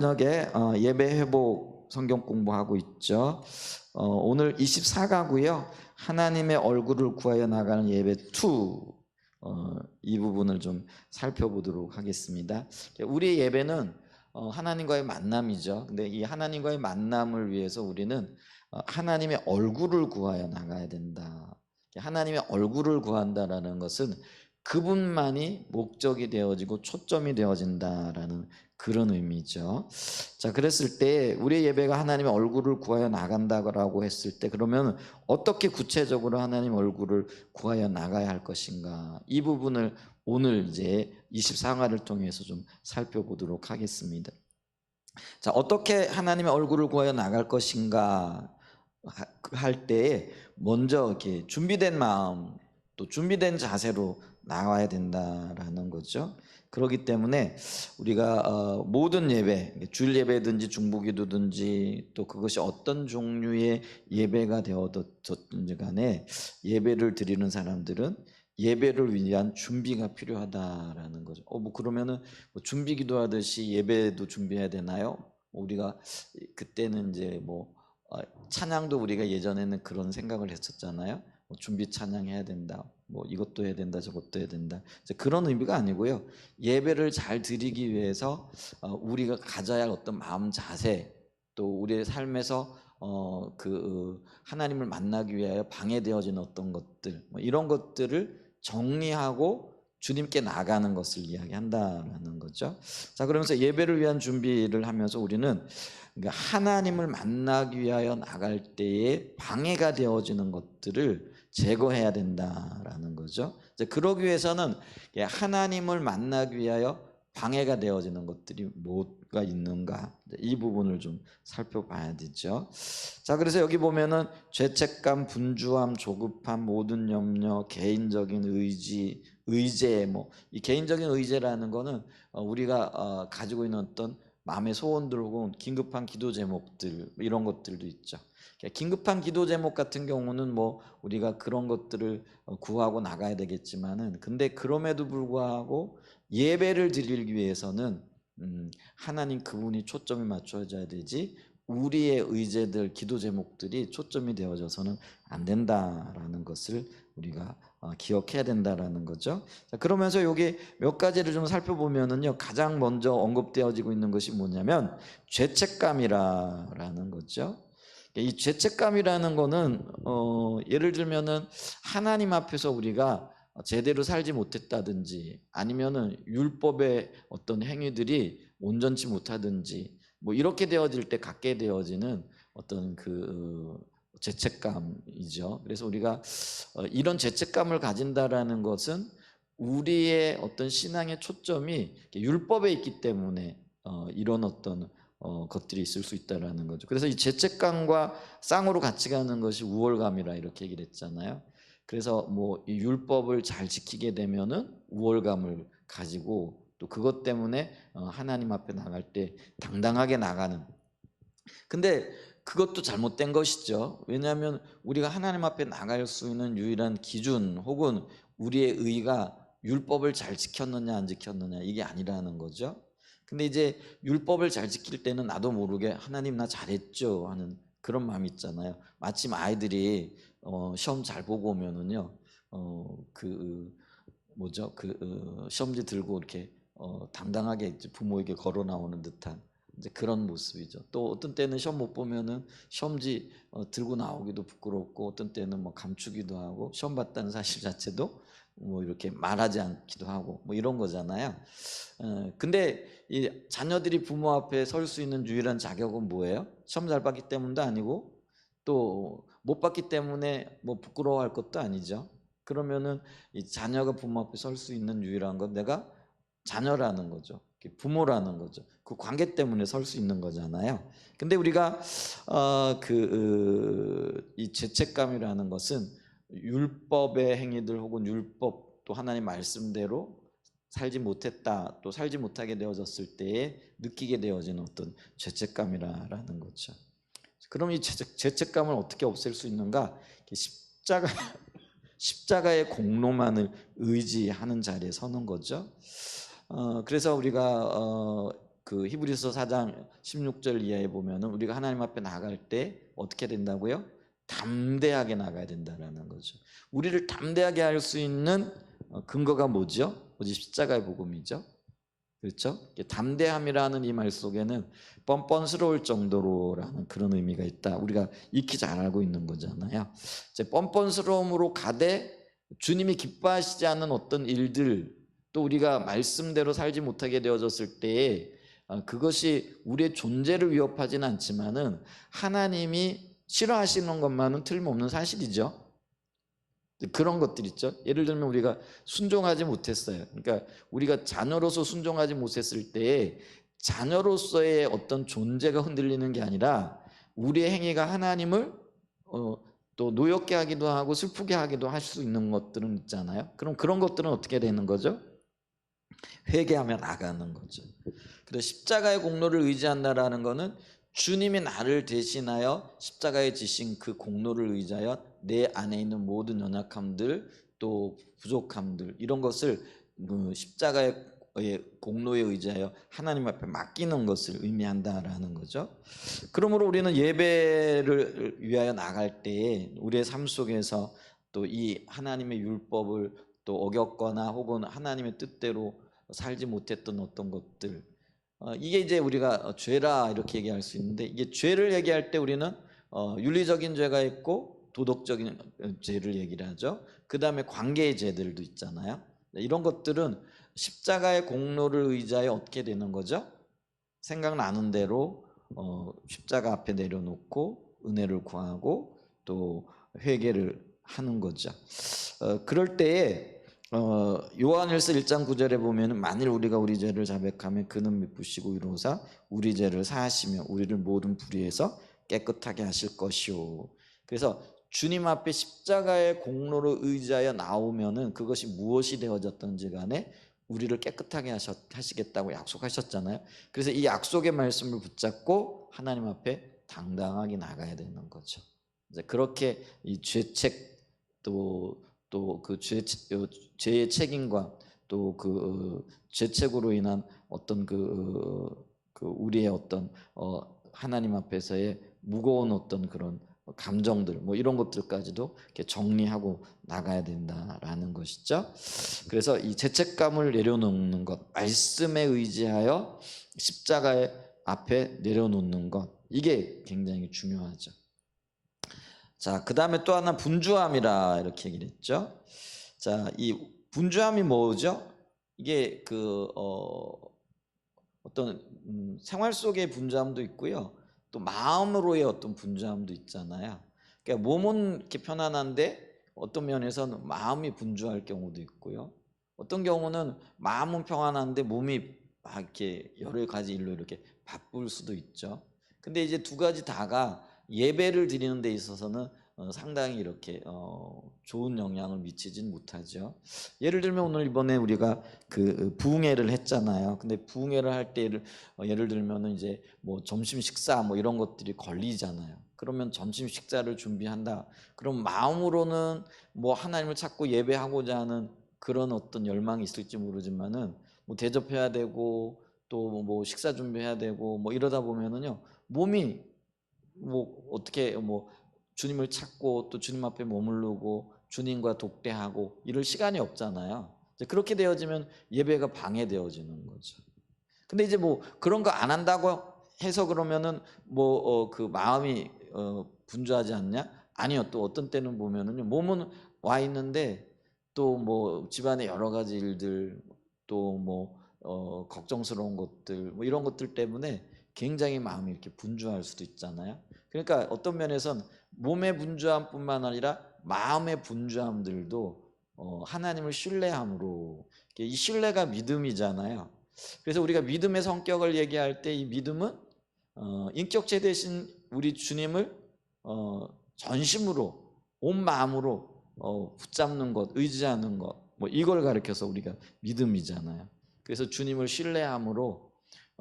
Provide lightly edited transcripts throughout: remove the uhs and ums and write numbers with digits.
저녁에 예배 회복 성경 공부하고 있죠. 오늘 24가고요. 하나님의 얼굴을 구하여 나가는 예배 2, 이 부분을 좀 살펴보도록 하겠습니다. 우리 예배는 하나님과의 만남이죠. 근데 이 하나님과의 만남을 위해서 우리는 하나님의 얼굴을 구하여 나가야 된다. 하나님의 얼굴을 구한다라는 것은 그분만이 목적이 되어지고 초점이 되어진다라는 그런 의미죠. 자, 그랬을 때 우리의 예배가 하나님의 얼굴을 구하여 나간다고 했을 때, 그러면 어떻게 구체적으로 하나님 얼굴을 구하여 나가야 할 것인가, 이 부분을 오늘 이제 24강을 통해서 좀 살펴보도록 하겠습니다. 자, 어떻게 하나님의 얼굴을 구하여 나갈 것인가 할 때에 먼저 이렇게 준비된 마음, 또 준비된 자세로 나와야 된다라는 거죠. 그렇기 때문에 우리가 모든 예배, 주일 예배든지 중보기도든지 또 그것이 어떤 종류의 예배가 되어졌든지 간에 예배를 드리는 사람들은 예배를 위한 준비가 필요하다라는 거죠. 뭐 그러면은 뭐 준비기도 하듯이 예배도 준비해야 되나요? 우리가 그때는 이제 찬양도 우리가 예전에는 그런 생각을 했었잖아요. 준비 찬양해야 된다, 뭐 이것도 해야 된다, 저것도 해야 된다, 그런 의미가 아니고요. 예배를 잘 드리기 위해서 우리가 가져야 할 어떤 마음 자세, 또 우리의 삶에서 하나님을 만나기 위하여 방해되어진 어떤 것들, 이런 것들을 정리하고 주님께 나가는 것을 이야기한다라는 거죠. 자, 그러면서 예배를 위한 준비를 하면서 우리는 하나님을 만나기 위하여 나갈 때에 방해가 되어지는 것들을 제거해야 된다라는 거죠. 그러기 위해서는 하나님을 만나기 위하여 방해가 되어지는 것들이 뭐가 있는가, 이 부분을 좀 살펴봐야 되죠. 자, 그래서 여기 보면은 죄책감, 분주함, 조급함, 모든 염려, 개인적인 의제, 이 개인적인 의제라는 거는 우리가 가지고 있는 어떤 마음의 소원들 혹은 긴급한 기도 제목들, 이런 것들도 있죠. 긴급한 기도 제목 같은 경우는 우리가 그런 것들을 구하고 나가야 되겠지만은, 근데 그럼에도 불구하고 예배를 드리기 위해서는 하나님 그분이 초점이 맞춰져야 되지, 우리의 의제들, 기도 제목들이 초점이 되어져서는 안 된다라는 것을 우리가 기억해야 된다라는 거죠. 자, 그러면서 여기 몇 가지를 좀 살펴보면은요, 가장 먼저 언급되어지고 있는 것이 뭐냐면 죄책감이라는 거죠. 이 죄책감이라는 거는 예를 들면은 하나님 앞에서 우리가 제대로 살지 못했다든지, 아니면은 율법의 어떤 행위들이 온전치 못하든지, 이렇게 되어질 때 갖게 되어지는 어떤 죄책감이죠. 그래서 우리가 이런 죄책감을 가진다라는 것은 우리의 어떤 신앙의 초점이 율법에 있기 때문에 이런 어떤 것들이 있을 수 있다라는 거죠. 그래서 이 죄책감과 쌍으로 같이 가는 것이 우월감이라 이렇게 얘기를 했잖아요. 그래서 이 율법을 잘 지키게 되면은 우월감을 가지고, 또 그것 때문에 하나님 앞에 나갈 때 당당하게 나가는. 근데 그것도 잘못된 것이죠. 왜냐하면 우리가 하나님 앞에 나갈 수 있는 유일한 기준 혹은 우리의 의의가 율법을 잘 지켰느냐 안 지켰느냐, 이게 아니라는 거죠. 근데 이제 율법을 잘 지킬 때는 나도 모르게 하나님 나 잘했죠 하는 그런 마음이 있잖아요. 마침 아이들이 시험 잘 보고 오면은요, 시험지 들고 이렇게 당당하게 부모에게 걸어 나오는 듯한 이제 그런 모습이죠. 또 어떤 때는 시험 못 보면은 시험지 들고 나오기도 부끄럽고, 어떤 때는 감추기도 하고, 시험 봤다는 사실 자체도 이렇게 말하지 않기도 하고, 이런 거잖아요. 근데 이 자녀들이 부모 앞에 설 수 있는 유일한 자격은 뭐예요? 시험 잘 봤기 때문도 아니고, 또 못 봤기 때문에 부끄러워할 것도 아니죠. 그러면은 이 자녀가 부모 앞에 설 수 있는 유일한 건 내가 자녀라는 거죠. 부모라는 거죠. 그 관계 때문에 설 수 있는 거잖아요. 근데 우리가 이 죄책감이라는 것은 율법의 행위들 혹은 율법, 또 하나님 말씀대로 살지 못했다, 또 살지 못하게 되어졌을 때에 느끼게 되어지는 어떤 죄책감이라는 거죠. 그럼 이 죄책감을 어떻게 없앨 수 있는가? 십자가의 공로만을 의지하는 자리에 서는 거죠. 그래서 우리가 그 히브리서 4장 16절 이하에 보면은 우리가 하나님 앞에 나갈 때 어떻게 된다고요? 담대하게 나가야 된다라는 거죠. 우리를 담대하게 할 수 있는 근거가 뭐죠? 오직 십자가의 복음이죠. 그렇죠? 담대함이라는 이 말 속에는 뻔뻔스러울 정도로라는 그런 의미가 있다. 우리가 익히 잘 알고 있는 거잖아요. 이제 뻔뻔스러움으로 가되 주님이 기뻐하시지 않는 어떤 일들, 또 우리가 말씀대로 살지 못하게 되어졌을 때에 그것이 우리의 존재를 위협하지는 않지만은 하나님이 싫어하시는 것만은 틀림없는 사실이죠. 그런 것들 있죠. 예를 들면 우리가 순종하지 못했어요. 그러니까 우리가 자녀로서 순종하지 못했을 때에 자녀로서의 어떤 존재가 흔들리는 게 아니라 우리의 행위가 하나님을 또 노엽게 하기도 하고 슬프게 하기도 할 수 있는 것들은 있잖아요. 그럼 그런 것들은 어떻게 되는 거죠? 회개하며 나가는 거죠. 그래서 십자가의 공로를 의지한다라는 것은 주님이 나를 대신하여 십자가에 지신 그 공로를 의지하여 내 안에 있는 모든 연약함들 또 부족함들 이런 것을 십자가의 공로에 의지하여 하나님 앞에 맡기는 것을 의미한다라는 거죠. 그러므로 우리는 예배를 위하여 나갈 때에 우리의 삶 속에서 또 이 하나님의 율법을 또 어겼거나 혹은 하나님의 뜻대로 살지 못했던 어떤 것들, 이게 이제 우리가 죄라 이렇게 얘기할 수 있는데, 이게 죄를 얘기할 때 우리는 윤리적인 죄가 있고 도덕적인 죄를 얘기를 하죠. 그 다음에 관계의 죄들도 있잖아요. 이런 것들은 십자가의 공로를 의지하여 어떻게 되는 거죠? 생각나는 대로 십자가 앞에 내려놓고 은혜를 구하고 또 회개를 하는 거죠. 그럴 때에 요한일서 1장 9절에 보면 만일 우리가 우리 죄를 자백하면 그는 미쁘시고 의로우사 우리 죄를 사하시며 우리를 모든 불의에서 깨끗하게 하실 것이요. 그래서 주님 앞에 십자가의 공로를 의지하여 나오면은 그것이 무엇이 되어졌던지 간에 우리를 깨끗하게 하시겠다고 약속하셨잖아요. 그래서 이 약속의 말씀을 붙잡고 하나님 앞에 당당하게 나가야 되는 거죠. 이제 그렇게 이 죄책 또 그 죄의 책임과 또 그 죄책으로 인한 어떤 그 우리의 어떤 하나님 앞에서의 무거운 어떤 그런 감정들 뭐 이런 것들까지도 이렇게 정리하고 나가야 된다라는 것이죠. 그래서 이 죄책감을 내려놓는 것, 말씀에 의지하여 십자가의 앞에 내려놓는 것, 이게 굉장히 중요하죠. 자, 그 다음에 또 하나 분주함이라 이렇게 얘기를 했죠. 자, 이 분주함이 뭐죠? 이게 어떤 생활 속의 분주함도 있고요. 또 마음으로의 어떤 분주함도 있잖아요. 그러니까 몸은 이렇게 편안한데 어떤 면에서는 마음이 분주할 경우도 있고요. 어떤 경우는 마음은 평안한데 몸이 막 이렇게 여러 가지 일로 이렇게 바쁠 수도 있죠. 근데 이제 두 가지 다가 예배를 드리는 데 있어서는 상당히 이렇게 좋은 영향을 미치진 못하죠. 예를 들면 오늘 이번에 우리가 그 부흥회를 했잖아요. 근데 부흥회를 할 때 예를 들면은 이제 뭐 점심 식사 뭐 이런 것들이 걸리잖아요. 그러면 점심 식사를 준비한다. 그럼 마음으로는 뭐 하나님을 찾고 예배하고자 하는 그런 어떤 열망이 있을지 모르지만은 뭐 대접해야 되고 또 뭐 식사 준비해야 되고 뭐 이러다 보면은요 몸이 뭐 어떻게 뭐 주님을 찾고 또 주님 앞에 머무르고 주님과 독대하고 이럴 시간이 없잖아요. 이제 그렇게 되어지면 예배가 방해되어지는 거죠. 근데 이제 뭐 그런 거 안 한다고 해서 그러면은 뭐 그 마음이 분주하지 않냐? 아니요. 또 어떤 때는 보면은요 몸은 와 있는데 또 뭐 집안의 여러 가지 일들 또 뭐 걱정스러운 것들 뭐 이런 것들 때문에 굉장히 마음이 이렇게 분주할 수도 있잖아요. 그러니까 어떤 면에선 몸의 분주함뿐만 아니라 마음의 분주함들도 하나님을 신뢰함으로, 이 신뢰가 믿음이잖아요. 그래서 우리가 믿음의 성격을 얘기할 때 이 믿음은 인격체 대신 우리 주님을 전심으로 온 마음으로 붙잡는 것, 의지하는 것, 뭐 이걸 가리켜서 우리가 믿음이잖아요. 그래서 주님을 신뢰함으로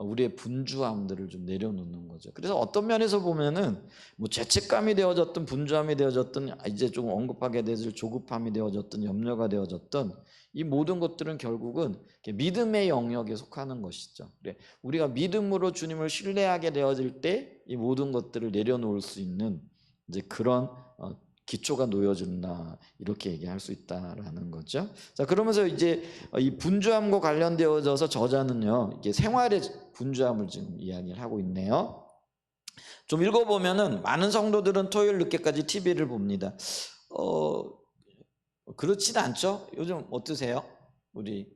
우리의 분주함들을 좀 내려놓는 거죠. 그래서 어떤 면에서 보면은 뭐 죄책감이 되어졌든 분주함이 되어졌든 이제 좀 언급하게 되질 조급함이 되어졌든 염려가 되어졌든 이 모든 것들은 결국은 믿음의 영역에 속하는 것이죠. 그래, 우리가 믿음으로 주님을 신뢰하게 되어질 때 이 모든 것들을 내려놓을 수 있는 이제 그런 기초가 놓여진다 이렇게 얘기할 수 있다라는 거죠. 자, 그러면서 이제 이 분주함과 관련되어져서 저자는요 이게 생활의 분주함을 지금 이야기를 하고 있네요. 좀 읽어보면은 많은 성도들은 토요일 늦게까지 TV를 봅니다. 그렇진 않죠? 요즘 어떠세요? 우리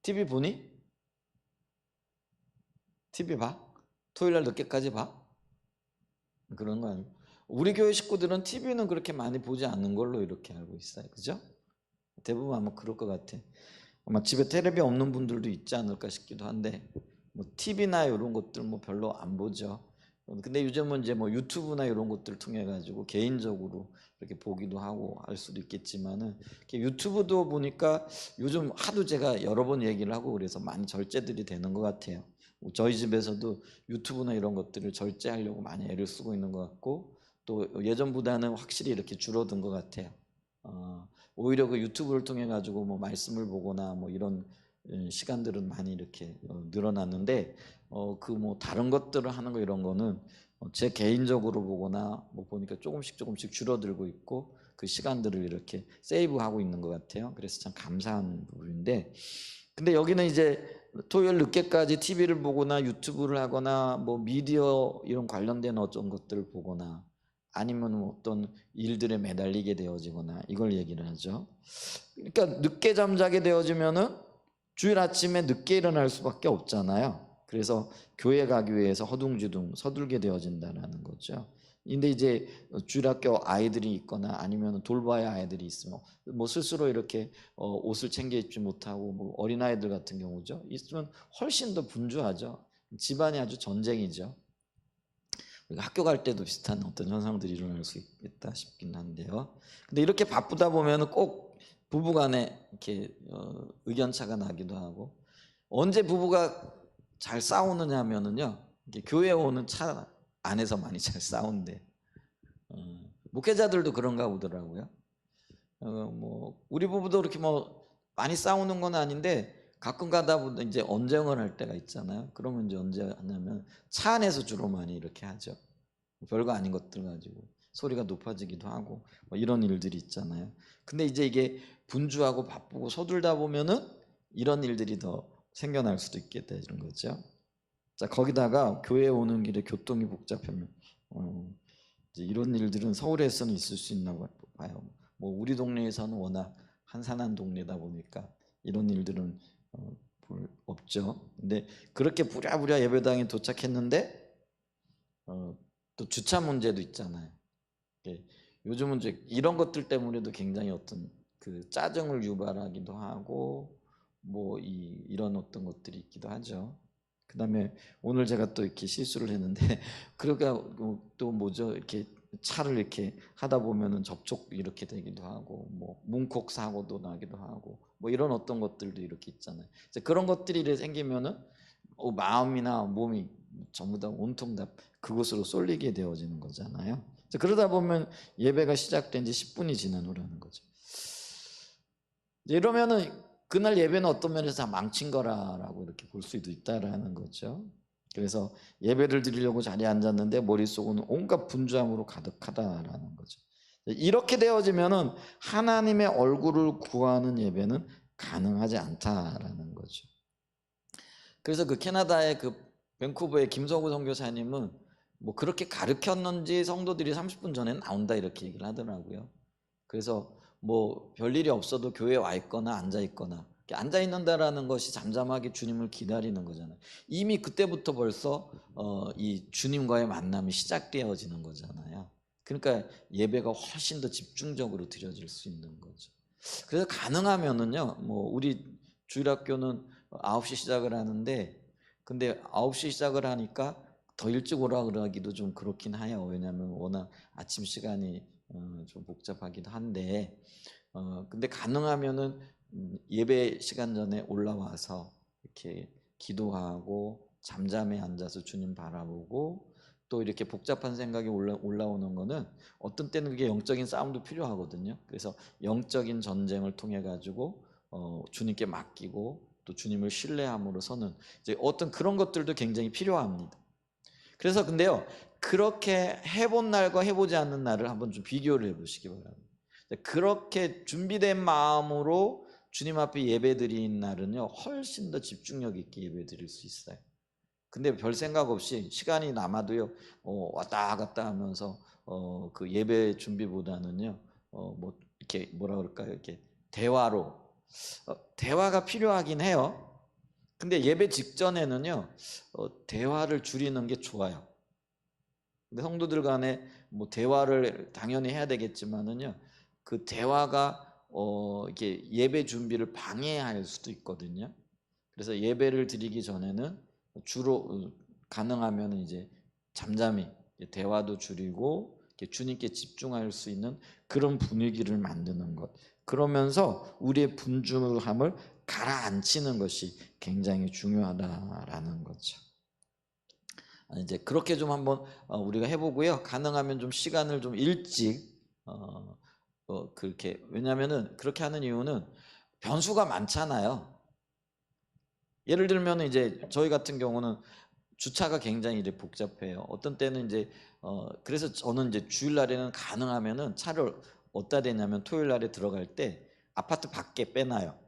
TV 보니? TV 봐? 토요일 날 늦게까지 봐? 그런 거 아니고 우리 교회 식구들은 TV는 그렇게 많이 보지 않는 걸로 이렇게 알고 있어요. 그죠? 대부분 아마 그럴 것 같아. 아마 집에 테레비 없는 분들도 있지 않을까 싶기도 한데 뭐 TV나 이런 것들 뭐 별로 안 보죠. 근데 요즘은 이제 뭐 유튜브나 이런 것들을 통해 가지고 개인적으로 이렇게 보기도 하고 할 수도 있겠지만은 유튜브도 보니까 요즘 하도 제가 여러 번 얘기를 하고 그래서 많이 절제들이 되는 것 같아요. 저희 집에서도 유튜브나 이런 것들을 절제하려고 많이 애를 쓰고 있는 것 같고 또 예전보다는 확실히 이렇게 줄어든 것 같아요. 오히려 그 유튜브를 통해 가지고 뭐 말씀을 보거나 뭐 이런 시간들은 많이 이렇게 늘어났는데 그 뭐 다른 것들을 하는 거 이런 거는 제 개인적으로 보거나 뭐 보니까 조금씩 줄어들고 있고 그 시간들을 이렇게 세이브하고 있는 것 같아요. 그래서 참 감사한 부분인데 근데 여기는 이제 토요일 늦게까지 TV를 보거나 유튜브를 하거나 뭐 미디어 이런 관련된 어떤 것들을 보거나 아니면 어떤 일들에 매달리게 되어지거나 이걸 얘기를 하죠. 그러니까 늦게 잠자게 되어지면은 주일 아침에 늦게 일어날 수밖에 없잖아요. 그래서 교회 가기 위해서 허둥지둥 서둘게 되어진다는 거죠. 근데 이제 주일학교 아이들이 있거나 아니면 돌봐야 아이들이 있으면 뭐 스스로 이렇게 옷을 챙겨 입지 못하고 뭐 어린아이들 같은 경우죠. 있으면 훨씬 더 분주하죠. 집안이 아주 전쟁이죠. 학교 갈 때도 비슷한 어떤 현상들이 일어날 수 있겠다 싶긴 한데요. 근데 이렇게 바쁘다 보면 꼭 부부간에 이렇게 의견차가 나기도 하고 언제 부부가 잘 싸우느냐면은요 교회 오는 차 안에서 많이 잘 싸운대. 목회자들도 그런가 보더라고요. 뭐 우리 부부도 그렇게 뭐 많이 싸우는 건 아닌데 가끔 가다 보면 이제 언쟁을 할 때가 있잖아요. 그러면 이제 언제 하냐면 차 안에서 주로 많이 이렇게 하죠. 별거 아닌 것들 가지고 소리가 높아지기도 하고 뭐 이런 일들이 있잖아요. 근데 이제 이게 분주하고 바쁘고 서둘다 보면은 이런 일들이 더 생겨날 수도 있겠다 이런 거죠. 자, 거기다가 교회 오는 길에 교통이 복잡하면 이제 이런 일들은 서울에서는 있을 수 있나 봐요. 뭐 우리 동네에서는 워낙 한산한 동네다 보니까 이런 일들은 없죠. 근데 그렇게 부랴부랴 예배당에 도착했는데 또 주차 문제도 있잖아요. 예, 요즘은 이제 이런 것들 때문에도 굉장히 어떤 그 짜증을 유발하기도 하고 뭐 이런 어떤 것들이 있기도 하죠. 그다음에 오늘 제가 또 이렇게 실수를 했는데 그러니까 또 뭐죠 이렇게 차를 이렇게 하다 보면은 접촉 이렇게 되기도 하고 뭐 문콕 사고도 나기도 하고 뭐 이런 어떤 것들도 이렇게 있잖아요. 이제 그런 것들이 생기면은 마음이나 몸이 전부 다 온통 다 그곳으로 쏠리게 되어지는 거잖아요. 그러다 보면 예배가 시작된 지 10분이 지난 후라는 거죠. 이러면은 그날 예배는 어떤 면에서 다 망친 거라고 이렇게 볼 수도 있다라는 거죠. 그래서 예배를 드리려고 자리에 앉았는데 머릿속은 온갖 분주함으로 가득하다라는 거죠. 이렇게 되어지면은 하나님의 얼굴을 구하는 예배는 가능하지 않다라는 거죠. 그래서 그 캐나다의 그 밴쿠버의 김성구 선교사님은 뭐 그렇게 가르쳤는지 성도들이 30분 전에 나온다 이렇게 얘기를 하더라고요. 그래서 뭐 별일이 없어도 교회에 와 있거나 앉아 있거나 앉아 있는다라는 것이 잠잠하게 주님을 기다리는 거잖아요. 이미 그때부터 벌써 이 주님과의 만남이 시작되어지는 거잖아요. 그러니까 예배가 훨씬 더 집중적으로 드려질 수 있는 거죠. 그래서 가능하면은요, 뭐 우리 주일학교는 9시 시작을 하는데 근데 9시 시작을 하니까 더 일찍 오라 그러기도 좀 그렇긴 해요. 왜냐하면 워낙 아침 시간이 좀 복잡하기도 한데 근데 가능하면은 예배 시간 전에 올라와서 이렇게 기도하고 잠잠히 앉아서 주님 바라보고 또 이렇게 복잡한 생각이 올라오는 거는 어떤 때는 그게 영적인 싸움도 필요하거든요. 그래서 영적인 전쟁을 통해 가지고 주님께 맡기고 또 주님을 신뢰함으로서는 이제 어떤 그런 것들도 굉장히 필요합니다. 그래서 근데요, 그렇게 해본 날과 해보지 않는 날을 한번 좀 비교를 해보시기 바랍니다. 그렇게 준비된 마음으로 주님 앞에 예배드린 날은요, 훨씬 더 집중력 있게 예배드릴 수 있어요. 근데 별 생각 없이 시간이 남아도요, 왔다 갔다 하면서 그 예배 준비보다는요, 뭐 이렇게 뭐라 그럴까요? 이렇게 대화로 대화가 필요하긴 해요. 근데 예배 직전에는요, 대화를 줄이는 게 좋아요. 근데 성도들 간에 뭐 대화를 당연히 해야 되겠지만은요, 그 대화가 이렇게 예배 준비를 방해할 수도 있거든요. 그래서 예배를 드리기 전에는 주로 가능하면 이제 잠잠히 대화도 줄이고 주님께 집중할 수 있는 그런 분위기를 만드는 것. 그러면서 우리의 분주함을 가라앉히는 것이 굉장히 중요하다라는 거죠. 이제 그렇게 좀 한번 우리가 해보고요. 가능하면 좀 시간을 좀 일찍 그렇게, 왜냐하면은 그렇게 하는 이유는 변수가 많잖아요. 예를 들면 이제 저희 같은 경우는 주차가 굉장히 이제 복잡해요. 어떤 때는 이제 그래서 저는 이제 주일날에는 가능하면은 차를 어디다 대냐면 토요일 날에 들어갈 때 아파트 밖에 빼놔요.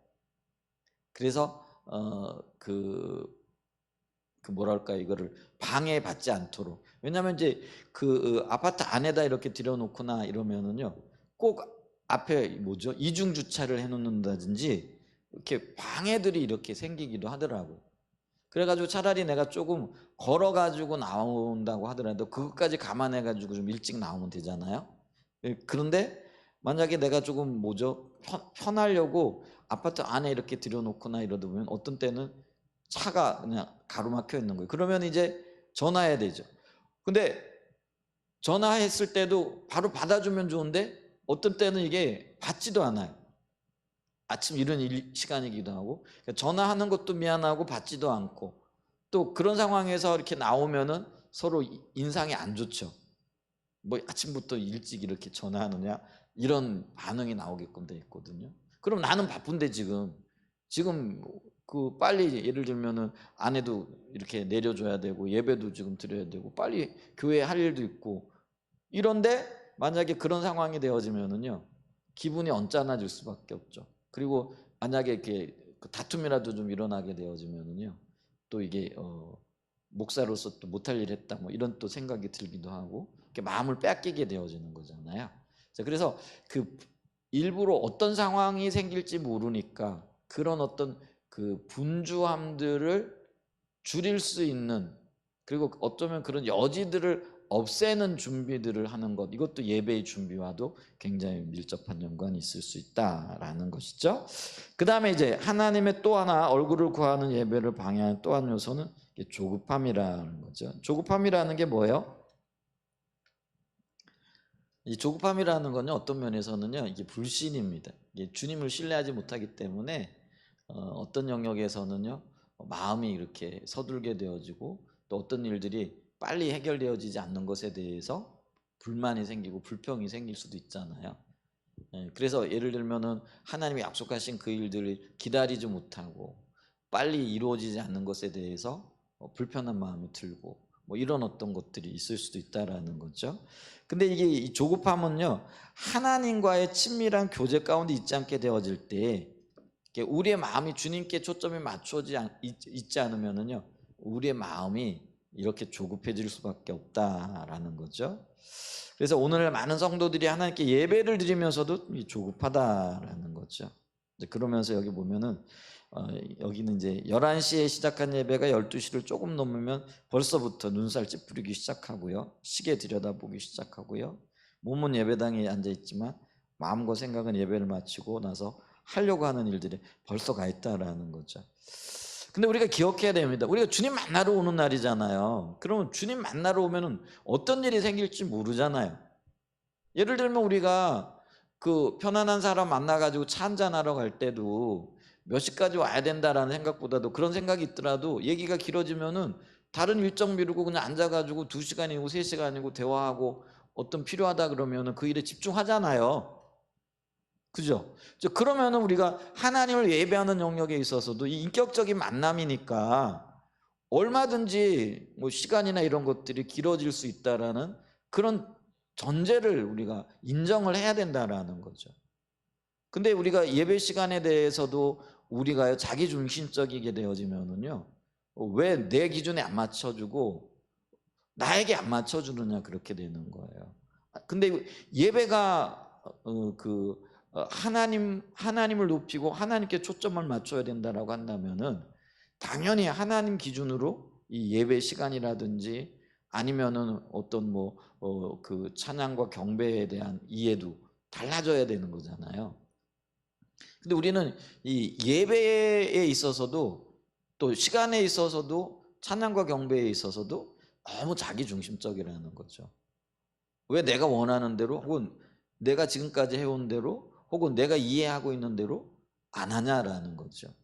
그래서 그 뭐랄까 이거를 방해받지 않도록. 왜냐하면 이제 그 아파트 안에다 이렇게 들여놓거나 이러면은요, 꼭 앞에 뭐죠, 이중 주차를 해놓는다든지 이렇게 방해들이 이렇게 생기기도 하더라고요. 그래가지고 차라리 내가 조금 걸어가지고 나온다고 하더라도 그것까지 감안해가지고 좀 일찍 나오면 되잖아요. 그런데 만약에 내가 조금 뭐죠, 편하려고 아파트 안에 이렇게 들여놓거나 이러다 보면 어떤 때는 차가 그냥 가로막혀 있는 거예요. 그러면 이제 전화해야 되죠. 근데 전화했을 때도 바로 받아주면 좋은데 어떤 때는 이게 받지도 않아요. 아침 이른 시간이기도 하고 전화하는 것도 미안하고 받지도 않고 또 그런 상황에서 이렇게 나오면은 서로 인상이 안 좋죠. 뭐 아침부터 일찍 이렇게 전화하느냐 이런 반응이 나오게끔 돼 있거든요. 그럼 나는 바쁜데 지금 그 빨리 예를 들면은 아내도 이렇게 내려줘야 되고 예배도 지금 드려야 되고 빨리 교회 할 일도 있고 이런데 만약에 그런 상황이 되어지면은요, 기분이 언짢아질 수밖에 없죠. 그리고 만약에 이렇게 다툼이라도 좀 일어나게 되어지면은요, 또 이게 목사로서 또 못할 일 했다 뭐 이런 또 생각이 들기도 하고 이렇게 마음을 뺏기게 되어지는 거잖아요. 그래서 그 일부러 어떤 상황이 생길지 모르니까 그런 어떤 그 분주함들을 줄일 수 있는, 그리고 어쩌면 그런 여지들을 없애는 준비들을 하는 것, 이것도 예배의 준비와도 굉장히 밀접한 연관이 있을 수 있다라는 것이죠. 그 다음에 이제 하나님의 또 하나 얼굴을 구하는 예배를 방해하는 또 한 요소는 조급함이라는 거죠. 조급함이라는 게 뭐예요? 이 조급함이라는 건요, 어떤 면에서는요, 이게 불신입니다. 이게 주님을 신뢰하지 못하기 때문에 어떤 영역에서는요, 마음이 이렇게 서둘게 되어지고 또 어떤 일들이 빨리 해결되어지지 않는 것에 대해서 불만이 생기고 불평이 생길 수도 있잖아요. 그래서 예를 들면은 하나님이 약속하신 그 일들을 기다리지 못하고 빨리 이루어지지 않는 것에 대해서 불편한 마음이 들고 뭐 이런 어떤 것들이 있을 수도 있다라는 거죠. 근데 이게 이 조급함은요, 하나님과의 친밀한 교제 가운데 있지 않게 되어질 때 우리의 마음이 주님께 초점이 맞춰지 있지 않으면은요, 우리의 마음이 이렇게 조급해질 수밖에 없다라는 거죠. 그래서 오늘 많은 성도들이 하나님께 예배를 드리면서도 조급하다라는 거죠. 그러면서 여기 보면은 여기는 이제 11시에 시작한 예배가 12시를 조금 넘으면 벌써부터 눈살 찌푸리기 시작하고요. 시계 들여다보기 시작하고요. 몸은 예배당에 앉아 있지만 마음과 생각은 예배를 마치고 나서 하려고 하는 일들이 벌써 가 있다라는 거죠. 근데 우리가 기억해야 됩니다. 우리가 주님 만나러 오는 날이잖아요. 그러면 주님 만나러 오면은 어떤 일이 생길지 모르잖아요. 예를 들면 우리가 그 편안한 사람 만나가지고 차 한잔하러 갈 때도 몇 시까지 와야 된다라는 생각보다도 그런 생각이 있더라도 얘기가 길어지면은 다른 일정 미루고 그냥 앉아가지고 2시간이고 3시간이고 대화하고 어떤 필요하다 그러면은 그 일에 집중하잖아요. 그죠? 그러면은 우리가 하나님을 예배하는 영역에 있어서도 이 인격적인 만남이니까 얼마든지 뭐 시간이나 이런 것들이 길어질 수 있다라는 그런 전제를 우리가 인정을 해야 된다라는 거죠. 근데 우리가 예배 시간에 대해서도 우리가 자기 중심적이게 되어지면은요, 왜 내 기준에 안 맞춰주고 나에게 안 맞춰주느냐 그렇게 되는 거예요. 근데 예배가 하나님을 높이고 하나님께 초점을 맞춰야 된다라고 한다면은 당연히 하나님 기준으로 이 예배 시간이라든지 아니면은 어떤 그 찬양과 경배에 대한 이해도 달라져야 되는 거잖아요. 근데 우리는 이 예배에 있어서도 또 시간에 있어서도 찬양과 경배에 있어서도 너무 자기 중심적이라는 거죠. 왜 내가 원하는 대로 혹은 내가 지금까지 해온 대로 혹은 내가 이해하고 있는 대로 안 하냐라는 거죠.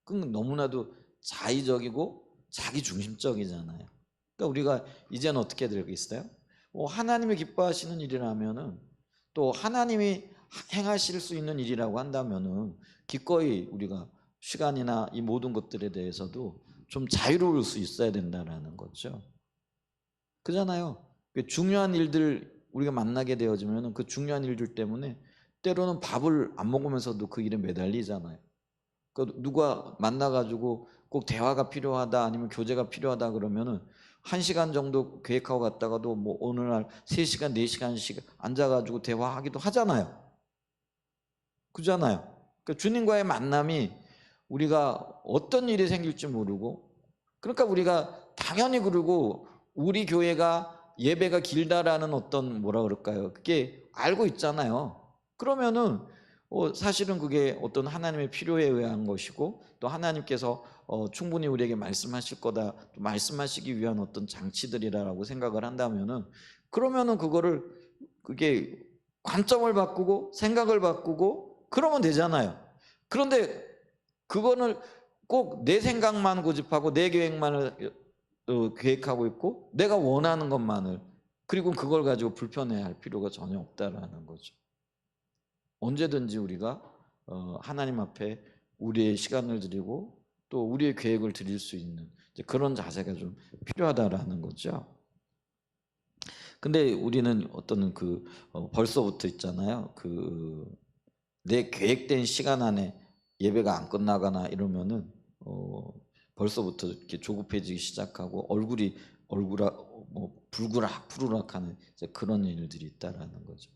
그건 너무나도 자의적이고 자기 중심적이잖아요. 그러니까 우리가 이제는 어떻게 되겠어요? 하나님이 기뻐하시는 일이라면은 또 하나님이 행하실 수 있는 일이라고 한다면은 기꺼이 우리가 시간이나 이 모든 것들에 대해서도 좀 자유로울 수 있어야 된다라는 거죠. 그잖아요. 중요한 일들 우리가 만나게 되어지면 그 중요한 일들 때문에 때로는 밥을 안 먹으면서도 그 일에 매달리잖아요. 누가 만나가지고 꼭 대화가 필요하다 아니면 교제가 필요하다 그러면은 1시간 정도 계획하고 갔다가도 뭐 어느 날 3시간, 4시간씩 앉아가지고 대화하기도 하잖아요. 그잖아요. 그러니까 주님과의 만남이 우리가 어떤 일이 생길지 모르고 그러니까 우리가 당연히 그러고 우리 교회가 예배가 길다라는 어떤 뭐라 그럴까요? 그게 알고 있잖아요. 그러면은 사실은 그게 어떤 하나님의 필요에 의한 것이고 또 하나님께서 충분히 우리에게 말씀하실 거다 또 말씀하시기 위한 어떤 장치들이라고 생각을 한다면은 그러면은 그게 관점을 바꾸고 생각을 바꾸고 그러면 되잖아요. 그런데 그거는 꼭 내 생각만 고집하고 내 계획만을 계획하고 있고 내가 원하는 것만을 그리고 그걸 가지고 불편해할 필요가 전혀 없다라는 거죠. 언제든지 우리가 하나님 앞에 우리의 시간을 드리고 또 우리의 계획을 드릴 수 있는 그런 자세가 좀 필요하다라는 거죠. 근데 우리는 어떤 벌써부터 있잖아요. 내 계획된 시간 안에 예배가 안 끝나거나 이러면은 벌써부터 이렇게 조급해지기 시작하고 얼굴이 푸르락하는 그런 일들이 있다라는 거죠.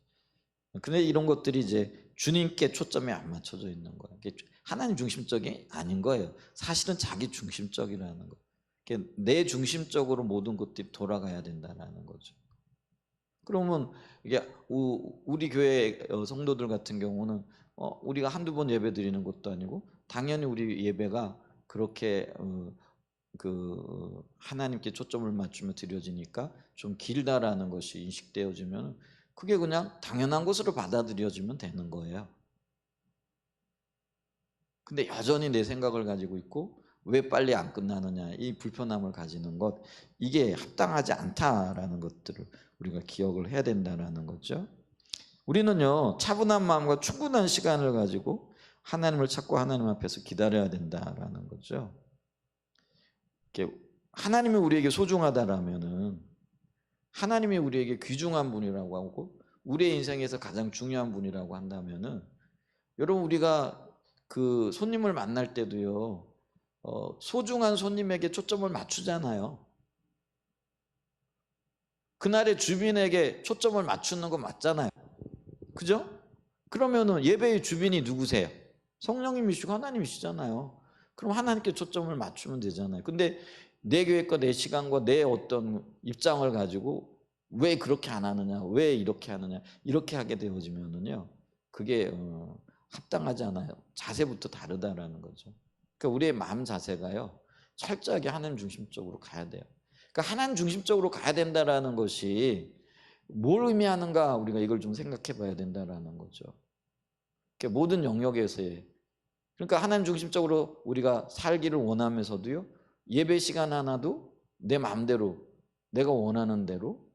근데 이런 것들이 이제 주님께 초점이 안 맞춰져 있는 거예요. 하나님 중심적이 아닌 거예요. 사실은 자기 중심적이라는 거. 내 중심적으로 모든 것들이 돌아가야 된다라는 거죠. 그러면 이게 우리 교회 성도들 같은 경우는 우리가 한두 번 예배 드리는 것도 아니고 당연히 우리 예배가 그렇게 하나님께 초점을 맞추며 드려지니까 좀 길다라는 것이 인식되어지면 그게 그냥 당연한 것으로 받아들여지면 되는 거예요. 근데 여전히 내 생각을 가지고 있고 왜 빨리 안 끝나느냐 이 불편함을 가지는 것 이게 합당하지 않다라는 것들을 우리가 기억을 해야 된다는 거죠. 우리는요 차분한 마음과 충분한 시간을 가지고 하나님을 찾고 하나님 앞에서 기다려야 된다라는 거죠. 하나님이 우리에게 소중하다라면은 하나님이 우리에게 귀중한 분이라고 하고 우리의 인생에서 가장 중요한 분이라고 한다면은 여러분 우리가 그 손님을 만날 때도요 소중한 손님에게 초점을 맞추잖아요. 그날의 주빈에게 초점을 맞추는 거 맞잖아요. 그죠? 그러면은 예배의 주빈이 누구세요? 성령님이시고 하나님이시잖아요. 그럼 하나님께 초점을 맞추면 되잖아요. 근데 내 계획과 내 시간과 내 어떤 입장을 가지고 왜 그렇게 안 하느냐, 왜 이렇게 하느냐, 이렇게 하게 되어지면은요, 그게 합당하지 않아요. 자세부터 다르다라는 거죠. 그러니까 우리의 마음 자세가요, 철저하게 하나님 중심적으로 가야 돼요. 그러니까 하나님 중심적으로 가야 된다라는 것이 뭘 의미하는가 우리가 이걸 좀 생각해 봐야 된다라는 거죠. 그러니까 모든 영역에서의 그러니까 하나님 중심적으로 우리가 살기를 원하면서도요, 예배 시간 하나도 내 마음대로 내가 원하는 대로,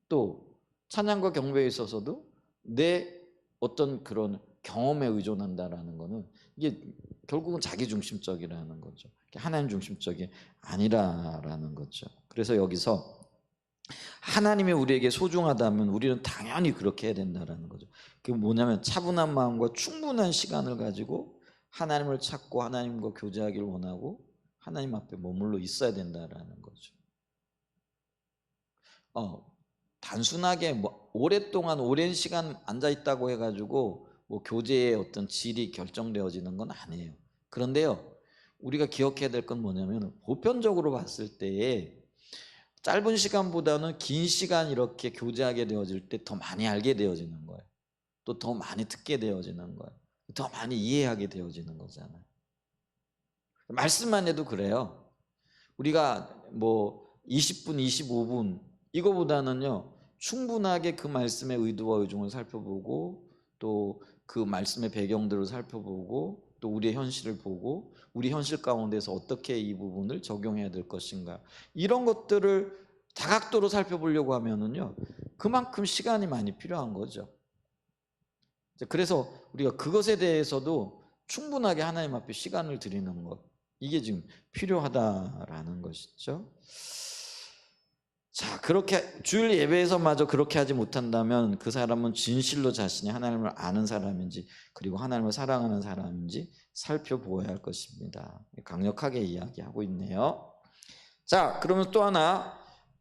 또 찬양과 경배에 있어서도 내 어떤 그런 경험에 의존한다라는 거는 이게 결국은 자기 중심적이라는 거죠. 하나님 중심적이 아니라라는 거죠. 그래서 여기서 하나님이 우리에게 소중하다면 우리는 당연히 그렇게 해야 된다라는 거죠. 그게 뭐냐면 차분한 마음과 충분한 시간을 가지고 하나님을 찾고 하나님과 교제하기를 원하고 하나님 앞에 머물러 있어야 된다라는 거죠. 단순하게 뭐 오랫동안 오랜 시간 앉아 있다고 해가지고 뭐 교제의 어떤 질이 결정되어지는 건 아니에요. 그런데요, 우리가 기억해야 될 건 뭐냐면 보편적으로 봤을 때에 짧은 시간보다는 긴 시간 이렇게 교제하게 되어질 때 더 많이 알게 되어지는 거예요. 또 더 많이 듣게 되어지는 거예요. 더 많이 이해하게 되어지는 거잖아요. 말씀만 해도 그래요. 우리가 뭐 20분, 25분 이거보다는요, 충분하게 그 말씀의 의도와 의중을 살펴보고 또 그 말씀의 배경들을 살펴보고 또 우리의 현실을 보고 우리 현실 가운데서 어떻게 이 부분을 적용해야 될 것인가, 이런 것들을 다각도로 살펴보려고 하면은요, 그만큼 시간이 많이 필요한 거죠. 그래서 우리가 그것에 대해서도 충분하게 하나님 앞에 시간을 드리는 것, 이게 지금 필요하다라는 것이죠. 자, 그렇게 주일 예배에서마저 그렇게 하지 못한다면 그 사람은 진실로 자신이 하나님을 아는 사람인지 그리고 하나님을 사랑하는 사람인지 살펴보아야 할 것입니다. 강력하게 이야기하고 있네요. 자, 그러면 또 하나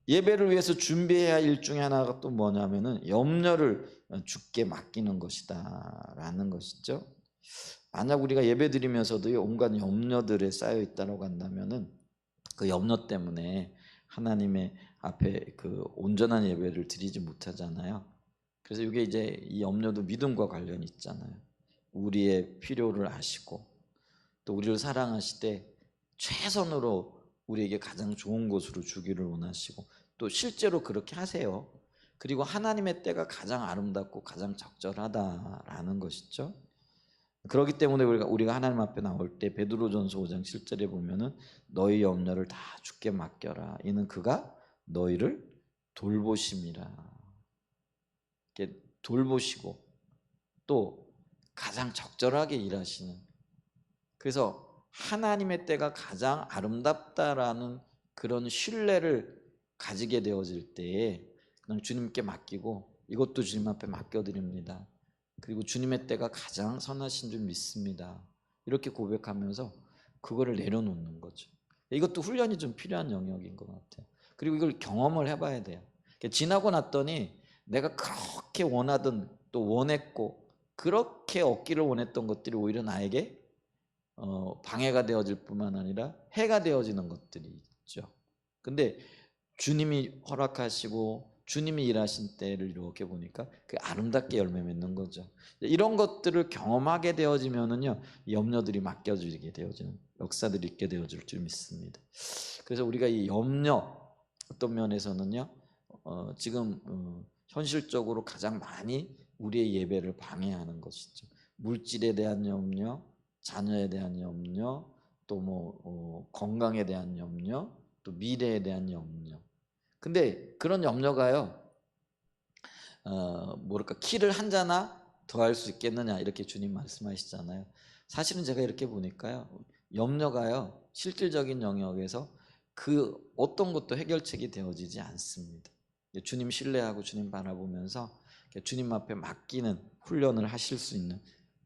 예배를 위해서 준비해야 할 일 중에 하나가 또 뭐냐면은 염려를 주께 맡기는 것이다 라는 것이죠. 만약 우리가 예배 드리면서도 온갖 염려들에 쌓여 있다고 한다면은 그 염려 때문에 하나님의 앞에 그 온전한 예배를 드리지 못하잖아요. 그래서 이게 이제 이 염려도 믿음과 관련이 있잖아요. 우리의 필요를 아시고 또 우리를 사랑하시되 최선으로 우리에게 가장 좋은 곳으로 주기를 원하시고 또 실제로 그렇게 하세요. 그리고 하나님의 때가 가장 아름답고 가장 적절하다라는 것이죠. 그렇기 때문에 우리가 하나님 앞에 나올 때 베드로전서 5장 7절에 보면은 너희 염려를 다 주께 맡겨라. 이는 그가 너희를 돌보심이라. 이렇게 돌보시고 또 가장 적절하게 일하시는. 그래서 하나님의 때가 가장 아름답다라는 그런 신뢰를 가지게 되어질 때에 그냥 주님께 맡기고 이것도 주님 앞에 맡겨드립니다. 그리고 주님의 때가 가장 선하신 줄 믿습니다. 이렇게 고백하면서 그거를 내려놓는 거죠. 이것도 훈련이 좀 필요한 영역인 것 같아요. 그리고 이걸 경험을 해봐야 돼요. 지나고 났더니 내가 그렇게 원하던 또 원했고 그렇게 얻기를 원했던 것들이 오히려 나에게 방해가 되어질 뿐만 아니라 해가 되어지는 것들이 있죠. 근데 주님이 허락하시고 주님이 일하신 때를 이렇게 보니까 그 아름답게 열매 맺는 거죠. 이런 것들을 경험하게 되어지면은요, 염려들이 맡겨지게 되어지는 역사들이 있게 되어질 줄 믿습니다. 그래서 우리가 이 염려 어떤 면에서는요, 지금 현실적으로 가장 많이 우리의 예배를 방해하는 것이죠. 물질에 대한 염려, 자녀에 대한 염려, 또 뭐 건강에 대한 염려, 또 미래에 대한 염려. 근데 그런 염려가요, 뭐랄까 키를 한 자나 더할 수 있겠느냐 이렇게 주님 말씀하시잖아요. 사실은 제가 이렇게 보니까요, 염려가요 실질적인 영역에서 그 어떤 것도 해결책이 되어지지 않습니다. 주님 신뢰하고 주님 바라보면서 주님 앞에 맡기는 훈련을 하실 수 있는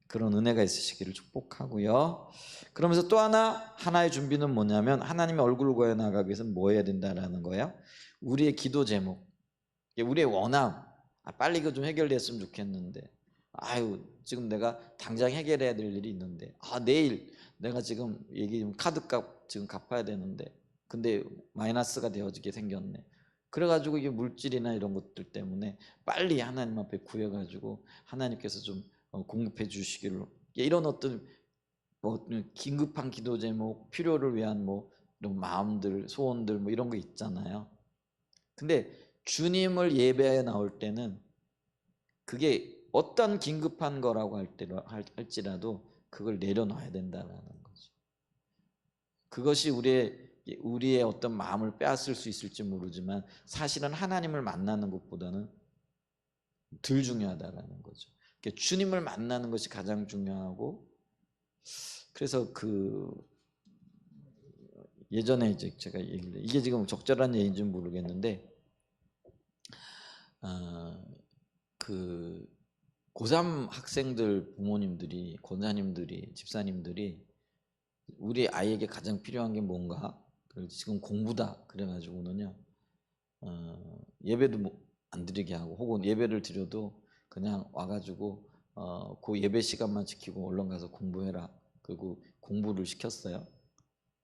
그런 은혜가 있으시기를 축복하고요. 그러면서 또 하나의 준비는 뭐냐면 하나님의 얼굴을 구해 나가기 위해서는 뭐 해야 된다라는 거예요. 우리의 기도 제목, 우리의 원함, 빨리 이거 좀 해결됐으면 좋겠는데, 아유 지금 내가 당장 해결해야 될 일이 있는데, 내일 내가 지금 카드값 지금 갚아야 되는데 근데 마이너스가 되어지게 생겼네. 그래가지고 이게 물질이나 이런 것들 때문에 빨리 하나님 앞에 구해가지고 하나님께서 좀 공급해 주시기를, 이런 어떤 뭐 긴급한 기도 제목, 필요를 위한 뭐 이런 마음들, 소원들 뭐 이런 거 있잖아요. 근데 주님을 예배에 나올 때는 그게 어떤 긴급한 거라고 할지라도 그걸 내려놔야 된다라는 거죠. 그것이 우리의 어떤 마음을 빼앗을 수 있을지 모르지만 사실은 하나님을 만나는 것보다는 덜 중요하다라는 거죠. 그러니까 주님을 만나는 것이 가장 중요하고, 그래서 예전에 이제 제가 얘기를, 이게 지금 적절한 얘기인지 모르겠는데, 그 고3 학생들 부모님들이, 권사님들이, 집사님들이 우리 아이에게 가장 필요한 게 뭔가? 지금 공부다 그래가지고는요, 예배도 안 드리게 하고, 혹은 예배를 드려도 그냥 와가지고 그 예배 시간만 지키고 얼른 가서 공부해라, 그리고 공부를 시켰어요.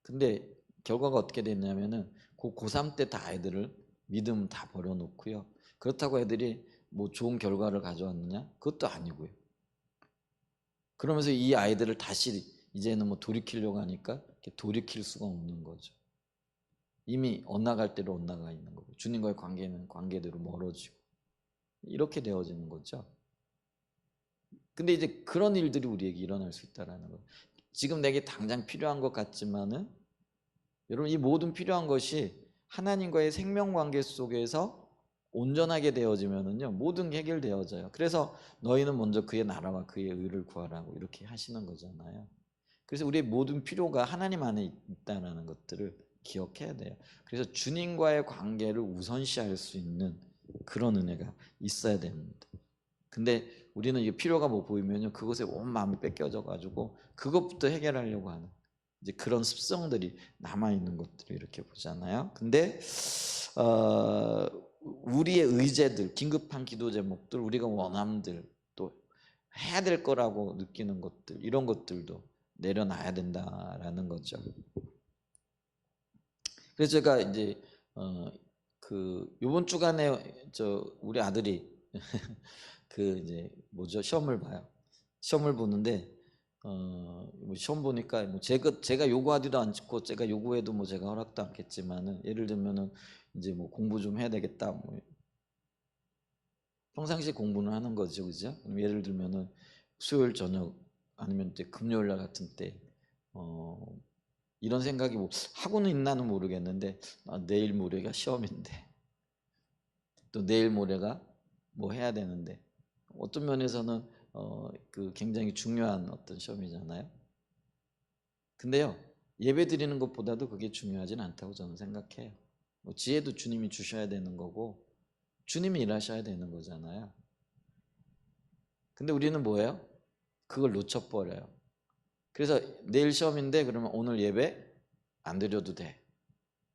근데 결과가 어떻게 됐냐면은 그 고3 때 다 아이들을 믿음 다 버려놓고요, 그렇다고 애들이 뭐 좋은 결과를 가져왔느냐? 그것도 아니고요. 그러면서 이 아이들을 다시 이제는 뭐 돌이키려고 하니까 돌이킬 수가 없는 거죠. 이미 엇나갈 대로 엇나가 있는 거고, 주님과의 관계는 관계대로 멀어지고, 이렇게 되어지는 거죠. 근데 이제 그런 일들이 우리에게 일어날 수 있다라는 거. 지금 내게 당장 필요한 것 같지만은, 여러분, 이 모든 필요한 것이 하나님과의 생명 관계 속에서 온전하게 되어지면은요, 모든 게 해결되어져요. 그래서 너희는 먼저 그의 나라와 그의 의를 구하라고 이렇게 하시는 거잖아요. 그래서 우리의 모든 필요가 하나님 안에 있다는 것들을 기억해야 돼요. 그래서 주님과의 관계를 우선시할 수 있는 그런 은혜가 있어야 됩니다. 근데 우리는 이 필요가 뭐 보이면요, 그것에 온 마음이 뺏겨져 가지고 그것부터 해결하려고 하는 이제 그런 습성들이 남아 있는 것들을 이렇게 보잖아요. 근데 우리의 의제들, 긴급한 기도 제목들, 우리가 원함들, 또 해야 될 거라고 느끼는 것들, 이런 것들도 내려놔야 된다라는 거죠. 그래서 제가 이제 요번 주간에 우리 아들이 이제 뭐죠, 시험을 봐요. 시험을 보는데 뭐 시험 보니까 뭐 제가 요구하지도 않고 제가 요구해도 뭐 제가 허락도 않겠지만은, 예를 들면은 이제 뭐 공부 좀 해야 되겠다, 뭐 평상시 공부는 하는 거죠, 그죠? 예를 들면은 수요일 저녁 아니면 이제 금요일 날 같은 때 이런 생각이 뭐 하고는 있나는 모르겠는데, 내일 모레가 시험인데, 또 내일 모레가 뭐 해야 되는데, 어떤 면에서는 굉장히 중요한 어떤 시험이잖아요. 근데요, 예배 드리는 것보다도 그게 중요하진 않다고 저는 생각해요. 뭐 지혜도 주님이 주셔야 되는 거고, 주님이 일하셔야 되는 거잖아요. 근데 우리는 뭐예요? 그걸 놓쳐버려요. 그래서 내일 시험인데 그러면 오늘 예배 안 드려도 돼,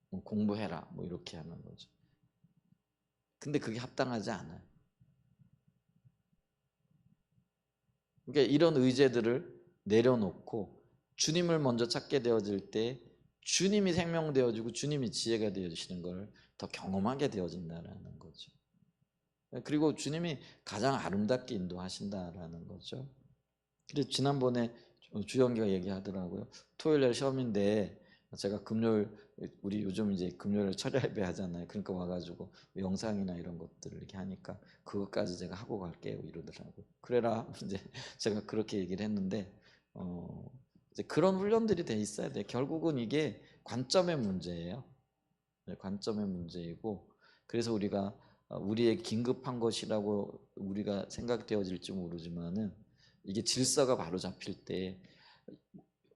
뭐 공부해라, 뭐 이렇게 하는 거죠. 근데 그게 합당하지 않아요. 그러니까 이런 의제들을 내려놓고 주님을 먼저 찾게 되어질 때 주님이 생명되어지고 주님이 지혜가 되어지시는 걸 더 경험하게 되어진다라는 거죠. 그리고 주님이 가장 아름답게 인도하신다라는 거죠. 그래서 지난번에 주영기가 얘기하더라고요. 토요일 날 시험인데 제가 금요일, 우리 요즘 이제 금요일 철야 예배 하잖아요. 그러니까 와가지고 영상이나 이런 것들을 이렇게 하니까 그것까지 제가 하고 갈게요 이러더라고요. 그래라 이제 제가 그렇게 얘기를 했는데, 이제 그런 훈련들이 돼 있어야 돼. 결국은 이게 관점의 문제예요. 네, 관점의 문제이고, 그래서 우리가 우리의 긴급한 것이라고 우리가 생각되어질지 모르지만은, 이게 질서가 바로 잡힐 때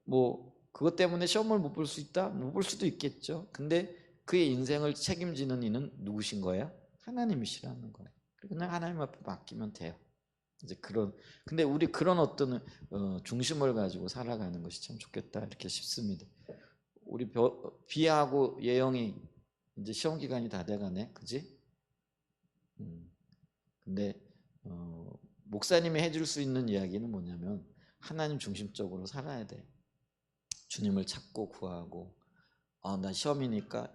뭐 그것 때문에 시험을 못 볼 수 있다? 못 볼 수도 있겠죠. 근데 그의 인생을 책임지는 이는 누구신 거예요? 하나님이시라는 거예요. 그냥 하나님 앞에 맡기면 돼요. 이제 근데 우리 그런 어떤 중심을 가지고 살아가는 것이 참 좋겠다 이렇게 싶습니다. 우리 비하고 예영이 이제 시험 기간이 다 돼가네, 그지? 근데 목사님이 해줄 수 있는 이야기는 뭐냐면, 하나님 중심적으로 살아야 돼. 주님을 찾고 구하고, 나 시험이니까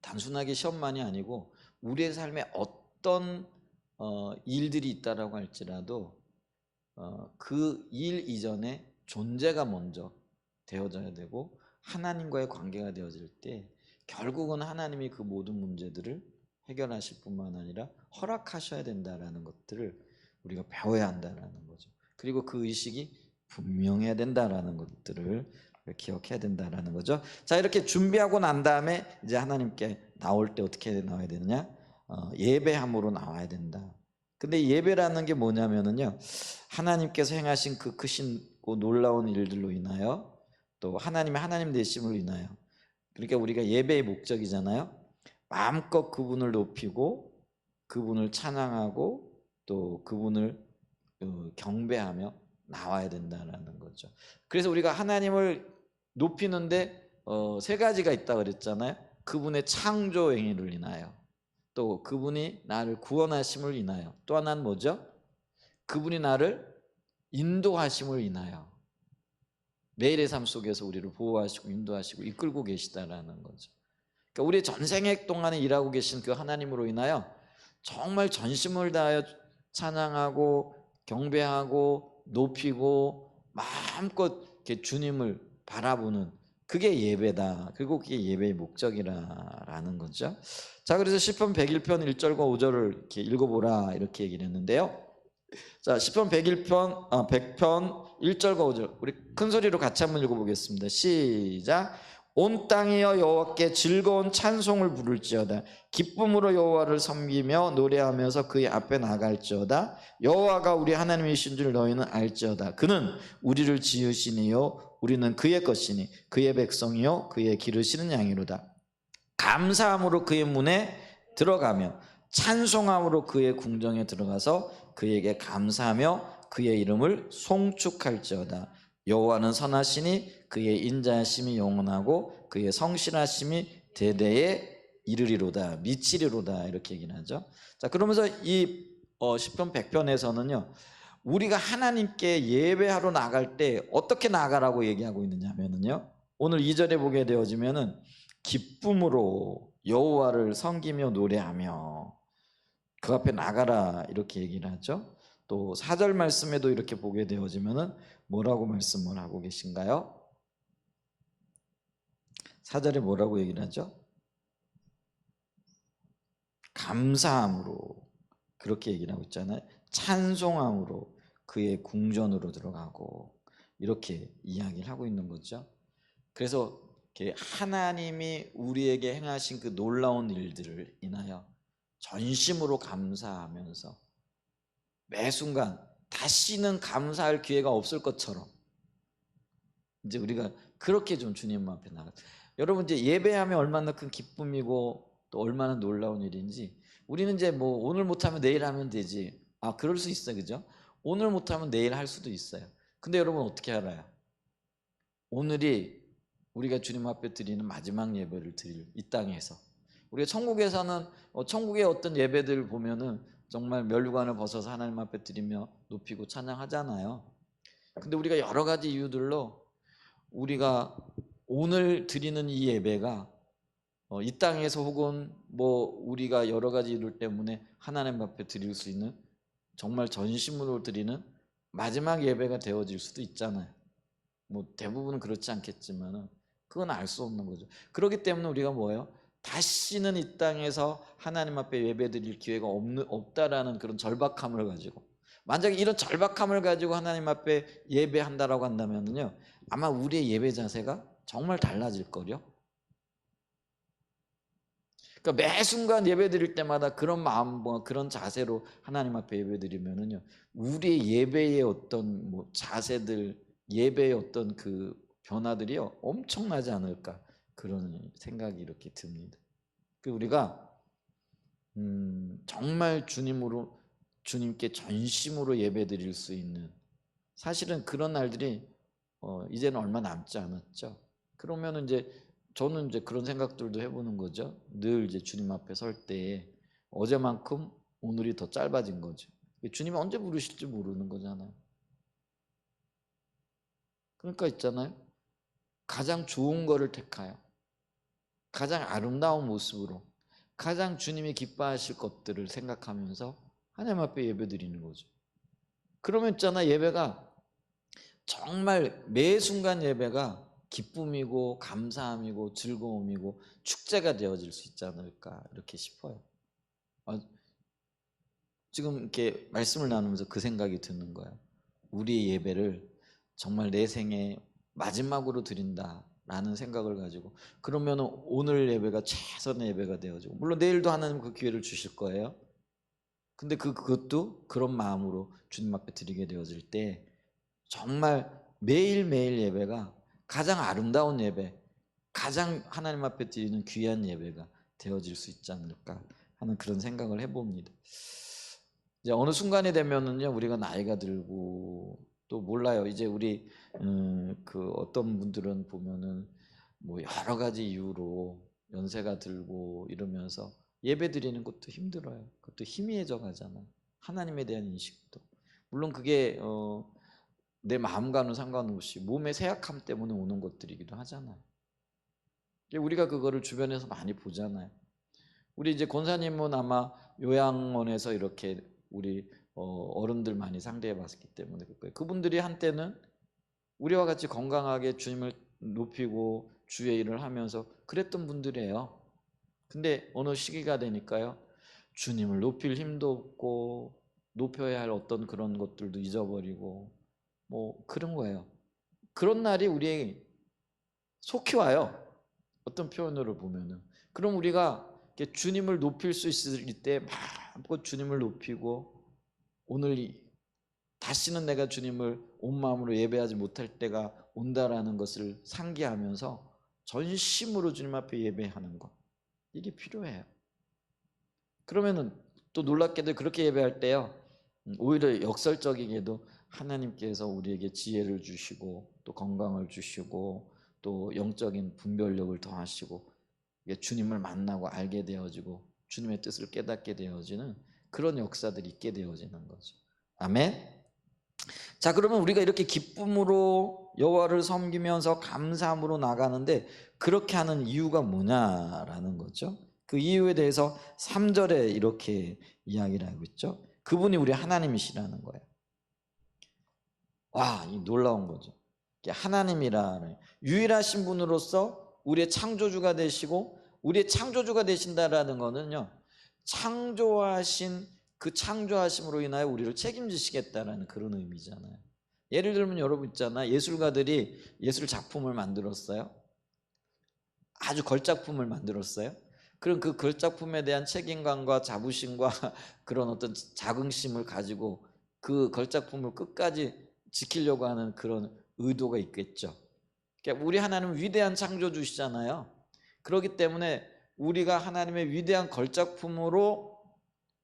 단순하게 시험만이 아니고 우리의 삶에 어떤 일들이 있다라고 할지라도 그 일 이전에 존재가 먼저 되어져야 되고, 하나님과의 관계가 되어질 때 결국은 하나님이 그 모든 문제들을 해결하실 뿐만 아니라 허락하셔야 된다라는 것들을 우리가 배워야 한다라는 거죠. 그리고 그 의식이 분명해야 된다라는 것들을 기억해야 된다라는 거죠. 자, 이렇게 준비하고 난 다음에 이제 하나님께 나올 때 어떻게 나와야 되느냐? 예배함으로 나와야 된다. 근데 예배라는 게 뭐냐면은요, 하나님께서 행하신 그 크신 놀라운 일들로 인하여, 또 하나님의 하나님 되심으로 인하여, 그러니까 우리가 예배의 목적이잖아요. 마음껏 그분을 높이고 그분을 찬양하고 또 그분을 경배하며 나와야 된다는 거죠. 그래서 우리가 하나님을 높이는데 세 가지가 있다 그랬잖아요. 그분의 창조 행위를 인하여, 또 그분이 나를 구원하심을 인하여, 또 하나는 뭐죠? 그분이 나를 인도하심을 인하여, 매일의 삶 속에서 우리를 보호하시고 인도하시고 이끌고 계시다라는 거죠. 그러니까 우리 전생애 동안에 일하고 계신 그 하나님으로 인하여 정말 전심을 다하여 찬양하고 경배하고 높이고 마음껏 이렇게 주님을 바라보는, 그게 예배다. 그리고 그게 예배의 목적이라는 거죠. 자, 그래서 시편 101편 1절과 5절을 이렇게 읽어보라 이렇게 얘기를 했는데요. 자, 시편 100편 1절과 5절 우리 큰 소리로 같이 한번 읽어보겠습니다. 시작. 온 땅이여 여호와께 즐거운 찬송을 부를지어다. 기쁨으로 여호와를 섬기며 노래하면서 그의 앞에 나갈지어다. 여호와가 우리 하나님이신 줄 너희는 알지어다. 그는 우리를 지으시니요 우리는 그의 것이니 그의 백성이요 그의 기르시는 양이로다. 감사함으로 그의 문에 들어가며 찬송함으로 그의 궁정에 들어가서 그에게 감사하며 그의 이름을 송축할지어다. 여호와는 선하시니 그의 인자하심이 영원하고 그의 성실하심이 대대에 이르리로다, 미치리로다, 이렇게 얘기를 하죠. 자, 그러면서 이 시편 100편에서는요 우리가 하나님께 예배하러 나갈 때 어떻게 나가라고 얘기하고 있느냐면요, 오늘 2절에 보게 되어지면은 기쁨으로 여호와를 섬기며 노래하며 그 앞에 나가라 이렇게 얘기를 하죠. 또 4절 말씀에도 이렇게 보게 되어지면은 뭐라고 말씀을 하고 계신가요? 4절에 뭐라고 얘기를 하죠? 감사함으로 그렇게 얘기를 하고 있잖아요. 찬송함으로 그의 궁전으로 들어가고 이렇게 이야기를 하고 있는 거죠. 그래서 하나님이 우리에게 행하신 그 놀라운 일들을 인하여 전심으로 감사하면서 매 순간 다시는 감사할 기회가 없을 것처럼 이제 우리가 그렇게 좀 주님 앞에 나가. 여러분 이제 예배하면 얼마나 큰 기쁨이고 또 얼마나 놀라운 일인지, 우리는 이제 뭐 오늘 못하면 내일 하면 되지. 아, 그럴 수 있어요, 그죠? 오늘 못하면 내일 할 수도 있어요. 근데 여러분 어떻게 알아요? 오늘이 우리가 주님 앞에 드리는 마지막 예배를 드릴 이 땅에서, 우리가 천국에서는 천국의 어떤 예배들 보면은 정말 면류관을 벗어서 하나님 앞에 드리며 높이고 찬양하잖아요. 근데 우리가 여러 가지 이유들로 우리가 오늘 드리는 이 예배가 이 땅에서 혹은 뭐 우리가 여러 가지 이유 때문에 하나님 앞에 드릴 수 있는 정말 전심으로 드리는 마지막 예배가 되어질 수도 있잖아요. 뭐 대부분은 그렇지 않겠지만은 그건 알 수 없는 거죠. 그렇기 때문에 우리가 뭐예요? 다시는 이 땅에서 하나님 앞에 예배드릴 기회가 없다라는 그런 절박함을 가지고, 만약에 이런 절박함을 가지고 하나님 앞에 예배한다라고 한다면요 아마 우리의 예배 자세가 정말 달라질 거요. 그러니까 매 순간 예배드릴 때마다 그런 마음과 그런 자세로 하나님 앞에 예배드리면은요 우리의 예배의 어떤 뭐 자세들, 예배의 어떤 그 변화들이요 엄청나지 않을까, 그런 생각이 이렇게 듭니다. 그 우리가 정말 주님께 전심으로 예배드릴 수 있는, 사실은 그런 날들이 이제는 얼마 남지 않았죠. 그러면 이제 저는 이제 그런 생각들도 해보는 거죠. 늘 이제 주님 앞에 설 때 어제만큼 오늘이 더 짧아진 거죠. 주님이 언제 부르실지 모르는 거잖아요. 그러니까 있잖아요. 가장 좋은 거를 택하여 가장 아름다운 모습으로 가장 주님이 기뻐하실 것들을 생각하면서 하나님 앞에 예배드리는 거죠. 그러면 있잖아, 예배가 정말 매 순간 예배가 기쁨이고 감사함이고 즐거움이고 축제가 되어질 수 있지 않을까 이렇게 싶어요. 지금 이렇게 말씀을 나누면서 그 생각이 드는 거예요. 우리의 예배를 정말 내 생에 마지막으로 드린다라는 생각을 가지고, 그러면 오늘 예배가 최선의 예배가 되어지고, 물론 내일도 하나님 그 기회를 주실 거예요. 근데 그것도 그런 마음으로 주님 앞에 드리게 되어질 때 정말 매일매일 예배가 가장 아름다운 예배, 가장 하나님 앞에 드리는 귀한 예배가 되어질 수 있지 않을까 하는 그런 생각을 해봅니다. 이제 어느 순간이 되면은요, 우리가 나이가 들고 또 몰라요. 이제 우리 그 어떤 분들은 보면은 뭐 여러 가지 이유로 연세가 들고 이러면서 예배 드리는 것도 힘들어요. 그것도 희미해져 가잖아. 하나님에 대한 인식도. 물론 그게 내 마음과는 상관없이 몸의 쇠약함 때문에 오는 것들이기도 하잖아요. 우리가 그거를 주변에서 많이 보잖아요. 우리 이제 권사님은 아마 요양원에서 이렇게 우리 어른들 많이 상대해 봤기 때문에 그분들이 한때는 우리와 같이 건강하게 주님을 높이고 주의 일을 하면서 그랬던 분들이에요. 근데 어느 시기가 되니까요, 주님을 높일 힘도 없고 높여야 할 어떤 그런 것들도 잊어버리고 뭐 그런 거예요. 그런 날이 우리에게 속히 와요. 어떤 표현으로 보면은. 그럼 우리가 주님을 높일 수 있을 때 마음껏 주님을 높이고, 오늘 다시는 내가 주님을 온 마음으로 예배하지 못할 때가 온다라는 것을 상기하면서 전심으로 주님 앞에 예배하는 것, 이게 필요해요. 그러면은 또 놀랍게도 그렇게 예배할 때요, 오히려 역설적이게도 하나님께서 우리에게 지혜를 주시고 또 건강을 주시고 또 영적인 분별력을 더하시고 주님을 만나고 알게 되어지고 주님의 뜻을 깨닫게 되어지는 그런 역사들이 있게 되어지는 거죠. 아멘. 자, 그러면 우리가 이렇게 기쁨으로 여호와를 섬기면서 감사함으로 나가는데 그렇게 하는 이유가 뭐냐라는 거죠. 그 이유에 대해서 3절에 이렇게 이야기를 하고 있죠. 그분이 우리 하나님이시라는 거예요. 와, 이 놀라운 거죠. 하나님이라는 유일하신 분으로서 우리의 창조주가 되시고, 우리의 창조주가 되신다라는 거는요, 창조하신 그 창조하심으로 인하여 우리를 책임지시겠다라는 그런 의미잖아요. 예를 들면 여러분 있잖아요, 예술가들이 예술 작품을 만들었어요. 아주 걸작품을 만들었어요. 그럼 그 걸작품에 대한 책임감과 자부심과 그런 어떤 자긍심을 가지고 그 걸작품을 끝까지 지키려고 하는 그런 의도가 있겠죠. 그러니까 우리 하나님은 위대한 창조주시잖아요. 그렇기 때문에 우리가 하나님의 위대한 걸작품으로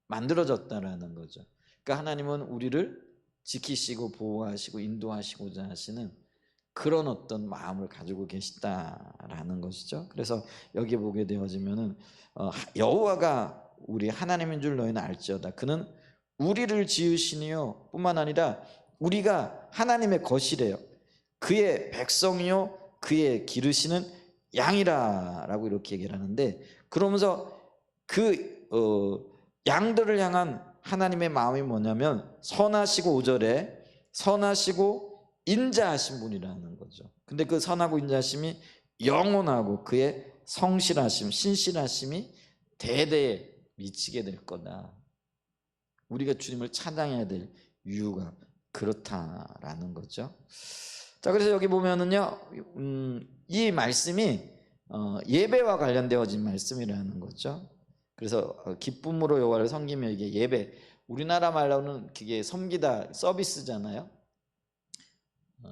만들어졌다라는 거죠. 그러니까 하나님은 우리를 지키시고 보호하시고 인도하시고자 하시는 그런 어떤 마음을 가지고 계시다라는 것이죠. 그래서 여기 보게 되어지면은 여호와가 우리 하나님인 줄 너희는 알지어다. 그는 우리를 지으시니요 뿐만 아니라 우리가 하나님의 것이래요. 그의 백성이요 그의 기르시는 양이라라고 이렇게 얘기를 하는데, 그러면서 그 양들을 향한 하나님의 마음이 뭐냐면 선하시고 5절에 선하시고 인자하신 분이라는 거죠. 근데 그 선하고 인자하심이 영원하고 그의 성실하심, 신실하심이 대대에 미치게 될 거다. 우리가 주님을 찬양해야 될 이유가 그렇다라는 거죠. 자, 그래서 여기 보면은요, 이 말씀이 예배와 관련되어진 말씀이라는 거죠. 그래서 기쁨으로 여호와를 섬기며, 이게 예배, 우리나라 말로는 그게 섬기다, 서비스잖아요.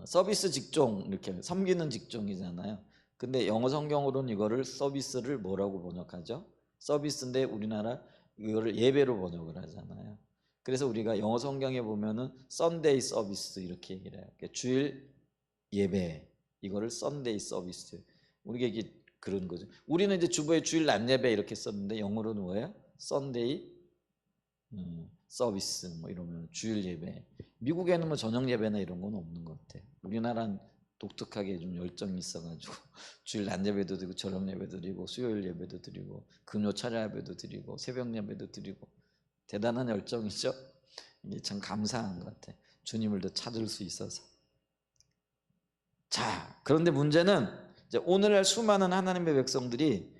서비스 직종, 이렇게 섬기는 직종이잖아요. 근데 영어 성경으로는 이거를 서비스를 뭐라고 번역하죠? 서비스인데 우리나라 이거를 예배로 번역을 하잖아요. 그래서 우리가 영어 성경에 보면은 썬데이 서비스 이렇게 얘기를 해요. 그러니까 주일 예배, 이거를 썬데이 서비스. 우리가 이게 그런 거죠. 우리는 이제 주보에 주일 낮 예배 이렇게 썼는데 영어로는 뭐예요? 썬데이 서비스 뭐 이러면 주일 예배. 미국에는 뭐 저녁 예배나 이런 건 없는 것 같아. 우리나라는 독특하게 좀 열정이 있어가지고 주일 낮 예배도 드리고 저녁 예배도 드리고 수요일 예배도 드리고 금요 철야 예배도 드리고 새벽 예배도 드리고 대단한 열정이죠. 이게 참 감사한 것 같아. 주님을 더 찾을 수 있어서. 자, 그런데 문제는 이제 오늘날 수많은 하나님의 백성들이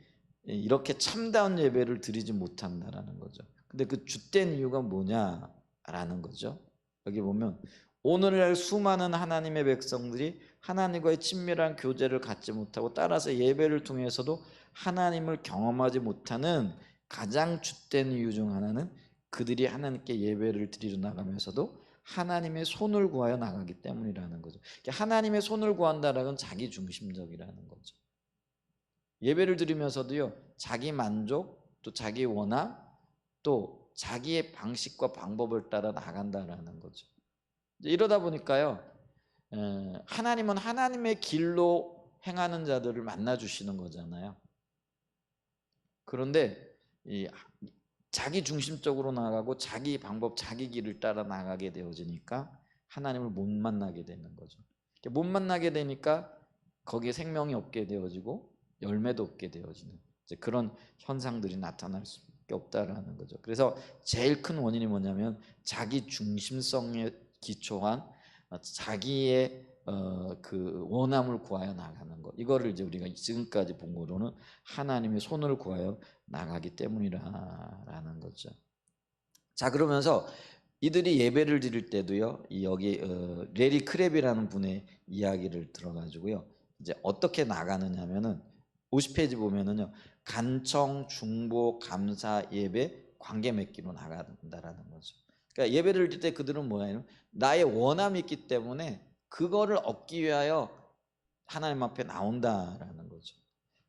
이렇게 참다운 예배를 드리지 못한다라는 거죠. 근데 그 주된 이유가 뭐냐라는 거죠. 여기 보면 오늘날 수많은 하나님의 백성들이 하나님과의 친밀한 교제를 갖지 못하고 따라서 예배를 통해서도 하나님을 경험하지 못하는 가장 주된 이유 중 하나는 그들이 하나님께 예배를 드리러 나가면서도 하나님의 손을 구하여 나가기 때문이라는 거죠. 하나님의 손을 구한다는 건 자기 중심적이라는 거죠. 예배를 드리면서도요, 자기 만족, 또 자기 원함, 또 자기의 방식과 방법을 따라 나간다라는 거죠. 이러다 보니까요, 하나님은 하나님의 길로 행하는 자들을 만나 주시는 거잖아요. 그런데 이 자기 중심적으로 나가고 자기 방법, 자기 길을 따라 나가게 되어지니까 하나님을 못 만나게 되는 거죠. 못 만나게 되니까 거기에 생명이 없게 되어지고 열매도 없게 되어지는 이제 그런 현상들이 나타날 수밖에 없다라는 거죠. 그래서 제일 큰 원인이 뭐냐면 자기 중심성에 기초한 자기의 그 원함을 구하여 나가는 것, 이거를 이제 우리가 지금까지 본 거로는 하나님의 손을 구하여 나가기 때문이라는 거죠. 자, 그러면서 이들이 예배를 드릴 때도요, 여기 레리 크랩이라는 분의 이야기를 들어가지고요, 이제 어떻게 나가느냐면은 50페이지 보면은요, 간청, 중보, 감사, 예배, 관계 맺기로 나간다라는 거죠. 그러니까 예배를 드릴 때 그들은 뭐냐면 나의 원함이 있기 때문에 그거를 얻기 위하여 하나님 앞에 나온다라는 거죠.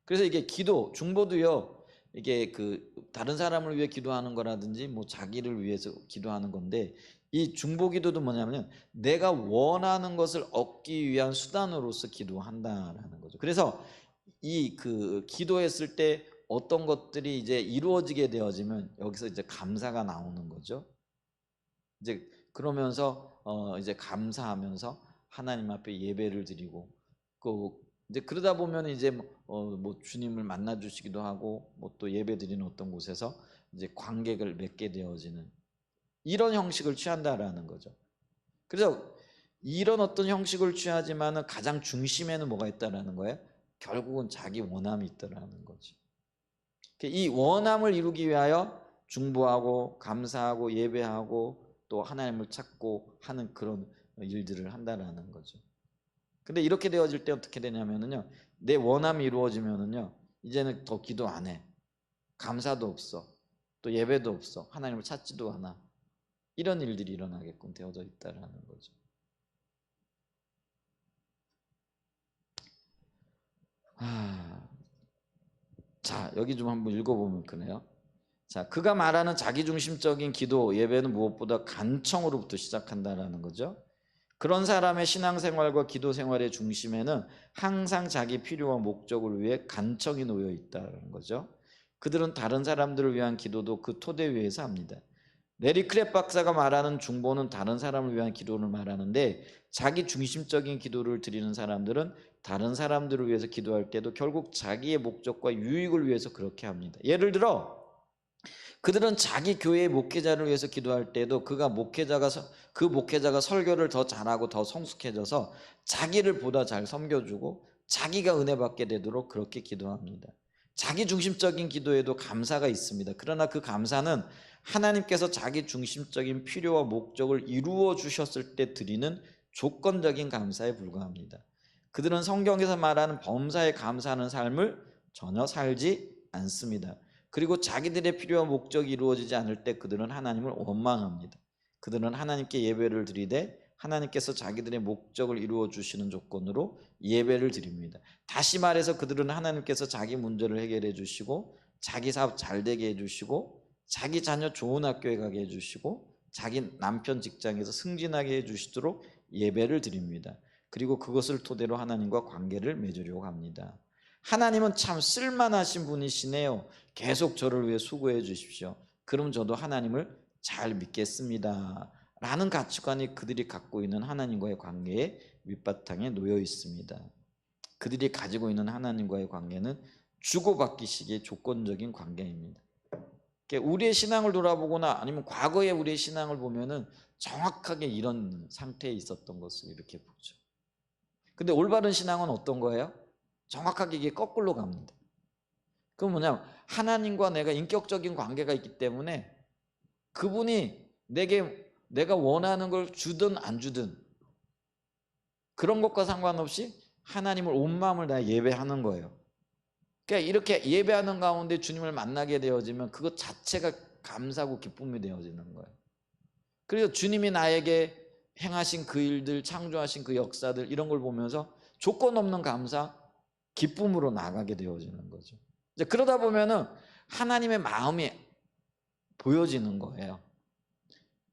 그래서 이게 기도, 중보도요, 이게 그 다른 사람을 위해 기도하는 거라든지 뭐 자기를 위해서 기도하는 건데, 이 중보 기도도 뭐냐면 내가 원하는 것을 얻기 위한 수단으로서 기도한다라는 거죠. 그래서 이 그 기도했을 때 어떤 것들이 이제 이루어지게 되어지면 여기서 이제 감사가 나오는 거죠. 이제 그러면서 이제 감사하면서 하나님 앞에 예배를 드리고, 그 이제 그러다 보면 이제 뭐 주님을 만나 주시기도 하고, 뭐 또 예배 드리는 어떤 곳에서 이제 관계를 맺게 되어지는 이런 형식을 취한다라는 거죠. 그래서 이런 어떤 형식을 취하지만은 가장 중심에는 뭐가 있다라는 거예요? 결국은 자기 원함이 있다라는 거죠. 이 원함을 이루기 위하여 중보하고 감사하고 예배하고 또 하나님을 찾고 하는 그런 일들을 한다라는 거죠. 근데 이렇게 되어질 때 어떻게 되냐면은요, 내 원함이 이루어지면은요, 이제는 더 기도 안 해, 감사도 없어, 또 예배도 없어, 하나님을 찾지도 않아. 이런 일들이 일어나게끔 되어져 있다라는 거죠. 자, 여기 좀 한번 읽어보면 그래요. 자, 그가 말하는 자기중심적인 기도, 예배는 무엇보다 간청으로부터 시작한다라는 거죠. 그런 사람의 신앙생활과 기도생활의 중심에는 항상 자기 필요와 목적을 위해 간청이 놓여 있다는 거죠. 그들은 다른 사람들을 위한 기도도 그 토대 위에서 합니다. 레리 크랩 박사가 말하는 중보는 다른 사람을 위한 기도를 말하는데, 자기 중심적인 기도를 드리는 사람들은 다른 사람들을 위해서 기도할 때도 결국 자기의 목적과 유익을 위해서 그렇게 합니다. 예를 들어 그들은 자기 교회의 목회자를 위해서 기도할 때도 그 목회자가 설교를 더 잘하고 더 성숙해져서 자기를 보다 잘 섬겨주고 자기가 은혜 받게 되도록 그렇게 기도합니다. 자기 중심적인 기도에도 감사가 있습니다. 그러나 그 감사는 하나님께서 자기 중심적인 필요와 목적을 이루어 주셨을 때 드리는 조건적인 감사에 불과합니다. 그들은 성경에서 말하는 범사에 감사하는 삶을 전혀 살지 않습니다. 그리고 자기들의 필요와 목적이 이루어지지 않을 때 그들은 하나님을 원망합니다. 그들은 하나님께 예배를 드리되 하나님께서 자기들의 목적을 이루어 주시는 조건으로 예배를 드립니다. 다시 말해서 그들은 하나님께서 자기 문제를 해결해 주시고 자기 사업 잘 되게 해 주시고 자기 자녀 좋은 학교에 가게 해 주시고 자기 남편 직장에서 승진하게 해 주시도록 예배를 드립니다. 그리고 그것을 토대로 하나님과 관계를 맺으려고 합니다. 하나님은 참 쓸만하신 분이시네요. 계속 저를 위해 수고해 주십시오. 그럼 저도 하나님을 잘 믿겠습니다. 라는 가치관이 그들이 갖고 있는 하나님과의 관계의 밑바탕에 놓여 있습니다. 그들이 가지고 있는 하나님과의 관계는 주고받기식의 조건적인 관계입니다. 우리의 신앙을 돌아보거나 아니면 과거의 우리의 신앙을 보면은 정확하게 이런 상태에 있었던 것을 이렇게 보죠. 근데 올바른 신앙은 어떤 거예요? 정확하게 이게 거꾸로 갑니다. 그건 뭐냐면 하나님과 내가 인격적인 관계가 있기 때문에 그분이 내가 원하는 걸 주든 안 주든 그런 것과 상관없이 하나님을 온 마음을 다해 예배하는 거예요. 그러니까 이렇게 예배하는 가운데 주님을 만나게 되어지면 그것 자체가 감사하고 기쁨이 되어지는 거예요. 그래서 주님이 나에게 행하신 그 일들, 창조하신 그 역사들 이런 걸 보면서 조건 없는 감사, 기쁨으로 나가게 되어지는 거죠. 이제 그러다 보면은 하나님의 마음이 보여지는 거예요.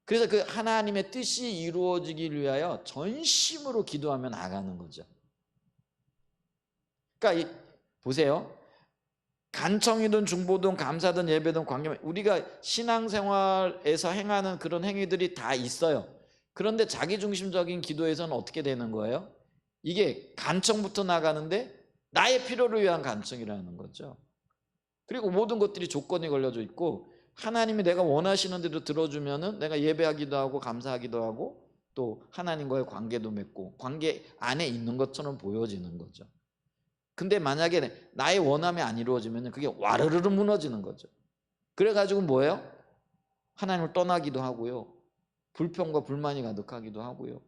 그래서 그 하나님의 뜻이 이루어지기 위하여 전심으로 기도하며 나가는 거죠. 그러니까 보세요. 간청이든 중보든 감사든 예배든 관계든 우리가 신앙생활에서 행하는 그런 행위들이 다 있어요. 그런데 자기중심적인 기도에서는 어떻게 되는 거예요? 이게 간청부터 나가는데 나의 필요를 위한 간청이라는 거죠. 그리고 모든 것들이 조건이 걸려져 있고 하나님이 내가 원하시는 대로 들어주면은 내가 예배하기도 하고 감사하기도 하고 또 하나님과의 관계도 맺고 관계 안에 있는 것처럼 보여지는 거죠. 근데 만약에 나의 원함이 안 이루어지면 그게 와르르르 무너지는 거죠. 그래가지고 뭐예요? 하나님을 떠나기도 하고요. 불평과 불만이 가득하기도 하고요.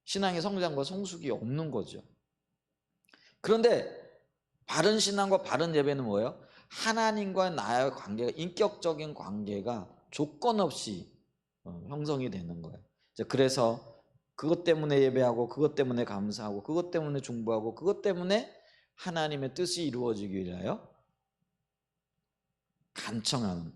신앙의 성장과 성숙이 없는 거죠. 그런데 바른 신앙과 바른 예배는 뭐예요? 하나님과 나의 관계가 인격적인 관계가 조건 없이 형성이 되는 거예요. 그래서 그것 때문에 예배하고 그것 때문에 감사하고 그것 때문에 중보하고 그것 때문에 하나님의 뜻이 이루어지기 위하여 간청하는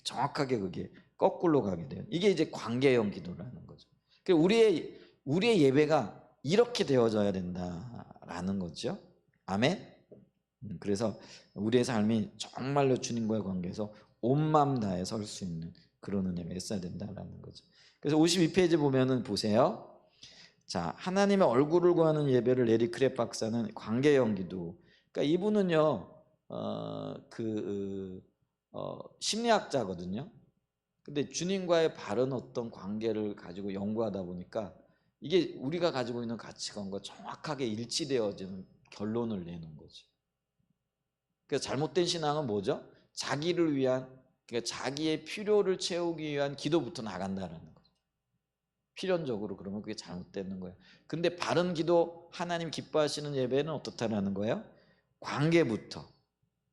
정확하게 그게 거꾸로 가게 돼요. 이게 이제 관계형 기도라는 거죠. 우리의 예배가 이렇게 되어져야 된다라는 거죠. 아멘. 그래서 우리의 삶이 정말로 주님과의 관계에서 온 마음 다해 설 수 있는 그런 은혜가 있어야 된다라는 거죠. 그래서 52페이지 보면은 보세요. 자, 하나님의 얼굴을 구하는 예배를 레리 크랩 박사는 관계형 기도. 그러니까 이분은요, 심리학자거든요. 근데 주님과의 바른 어떤 관계를 가지고 연구하다 보니까 이게 우리가 가지고 있는 가치관과 정확하게 일치되어지는 결론을 내는 거죠. 그래서 잘못된 신앙은 뭐죠? 자기를 위한, 그러니까 자기의 필요를 채우기 위한 기도부터 나간다는 거죠. 필연적으로 그러면 그게 잘못되는 거예요. 근데 바른 기도, 하나님 기뻐하시는 예배는 어떻다라는 거예요? 관계부터,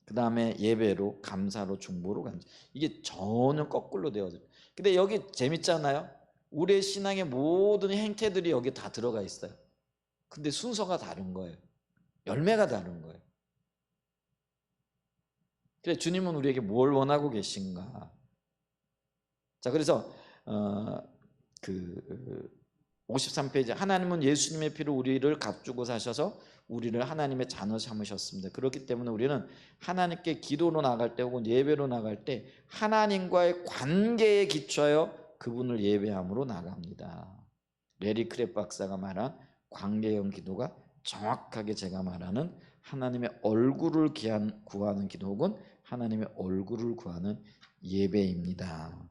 그 다음에 예배로, 감사로, 중보로 간다. 이게 전혀 거꾸로 되어져요. 근데 여기 재밌잖아요. 우리의 신앙의 모든 행태들이 여기 다 들어가 있어요. 근데 순서가 다른 거예요. 열매가 다른 거예요. 그래, 주님은 우리에게 뭘 원하고 계신가? 자, 그래서 그 53페이지 하나님은 예수님의 피로 우리를 값주고 사셔서 우리를 하나님의 자녀 삼으셨습니다. 그렇기 때문에 우리는 하나님께 기도로 나갈 때 혹은 예배로 나갈 때 하나님과의 관계에 기초하여 그분을 예배함으로 나갑니다. 레리 크랩 박사가 말한 관계형 기도가 정확하게 제가 말하는 하나님의 얼굴을 구하는 기도 혹은 하나님의 얼굴을 구하는 예배입니다.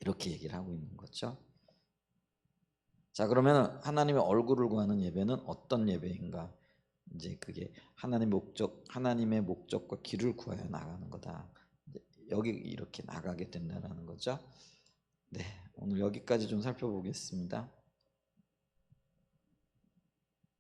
이렇게 얘기를 하고 있는 거죠. 자, 그러면 하나님의 얼굴을 구하는 예배는 어떤 예배인가? 이제 그게 하나님의 목적과 길을 구하여 나가는 거다. 여기 이렇게 나가게 된다는 거죠. 네, 오늘 여기까지 좀 살펴보겠습니다.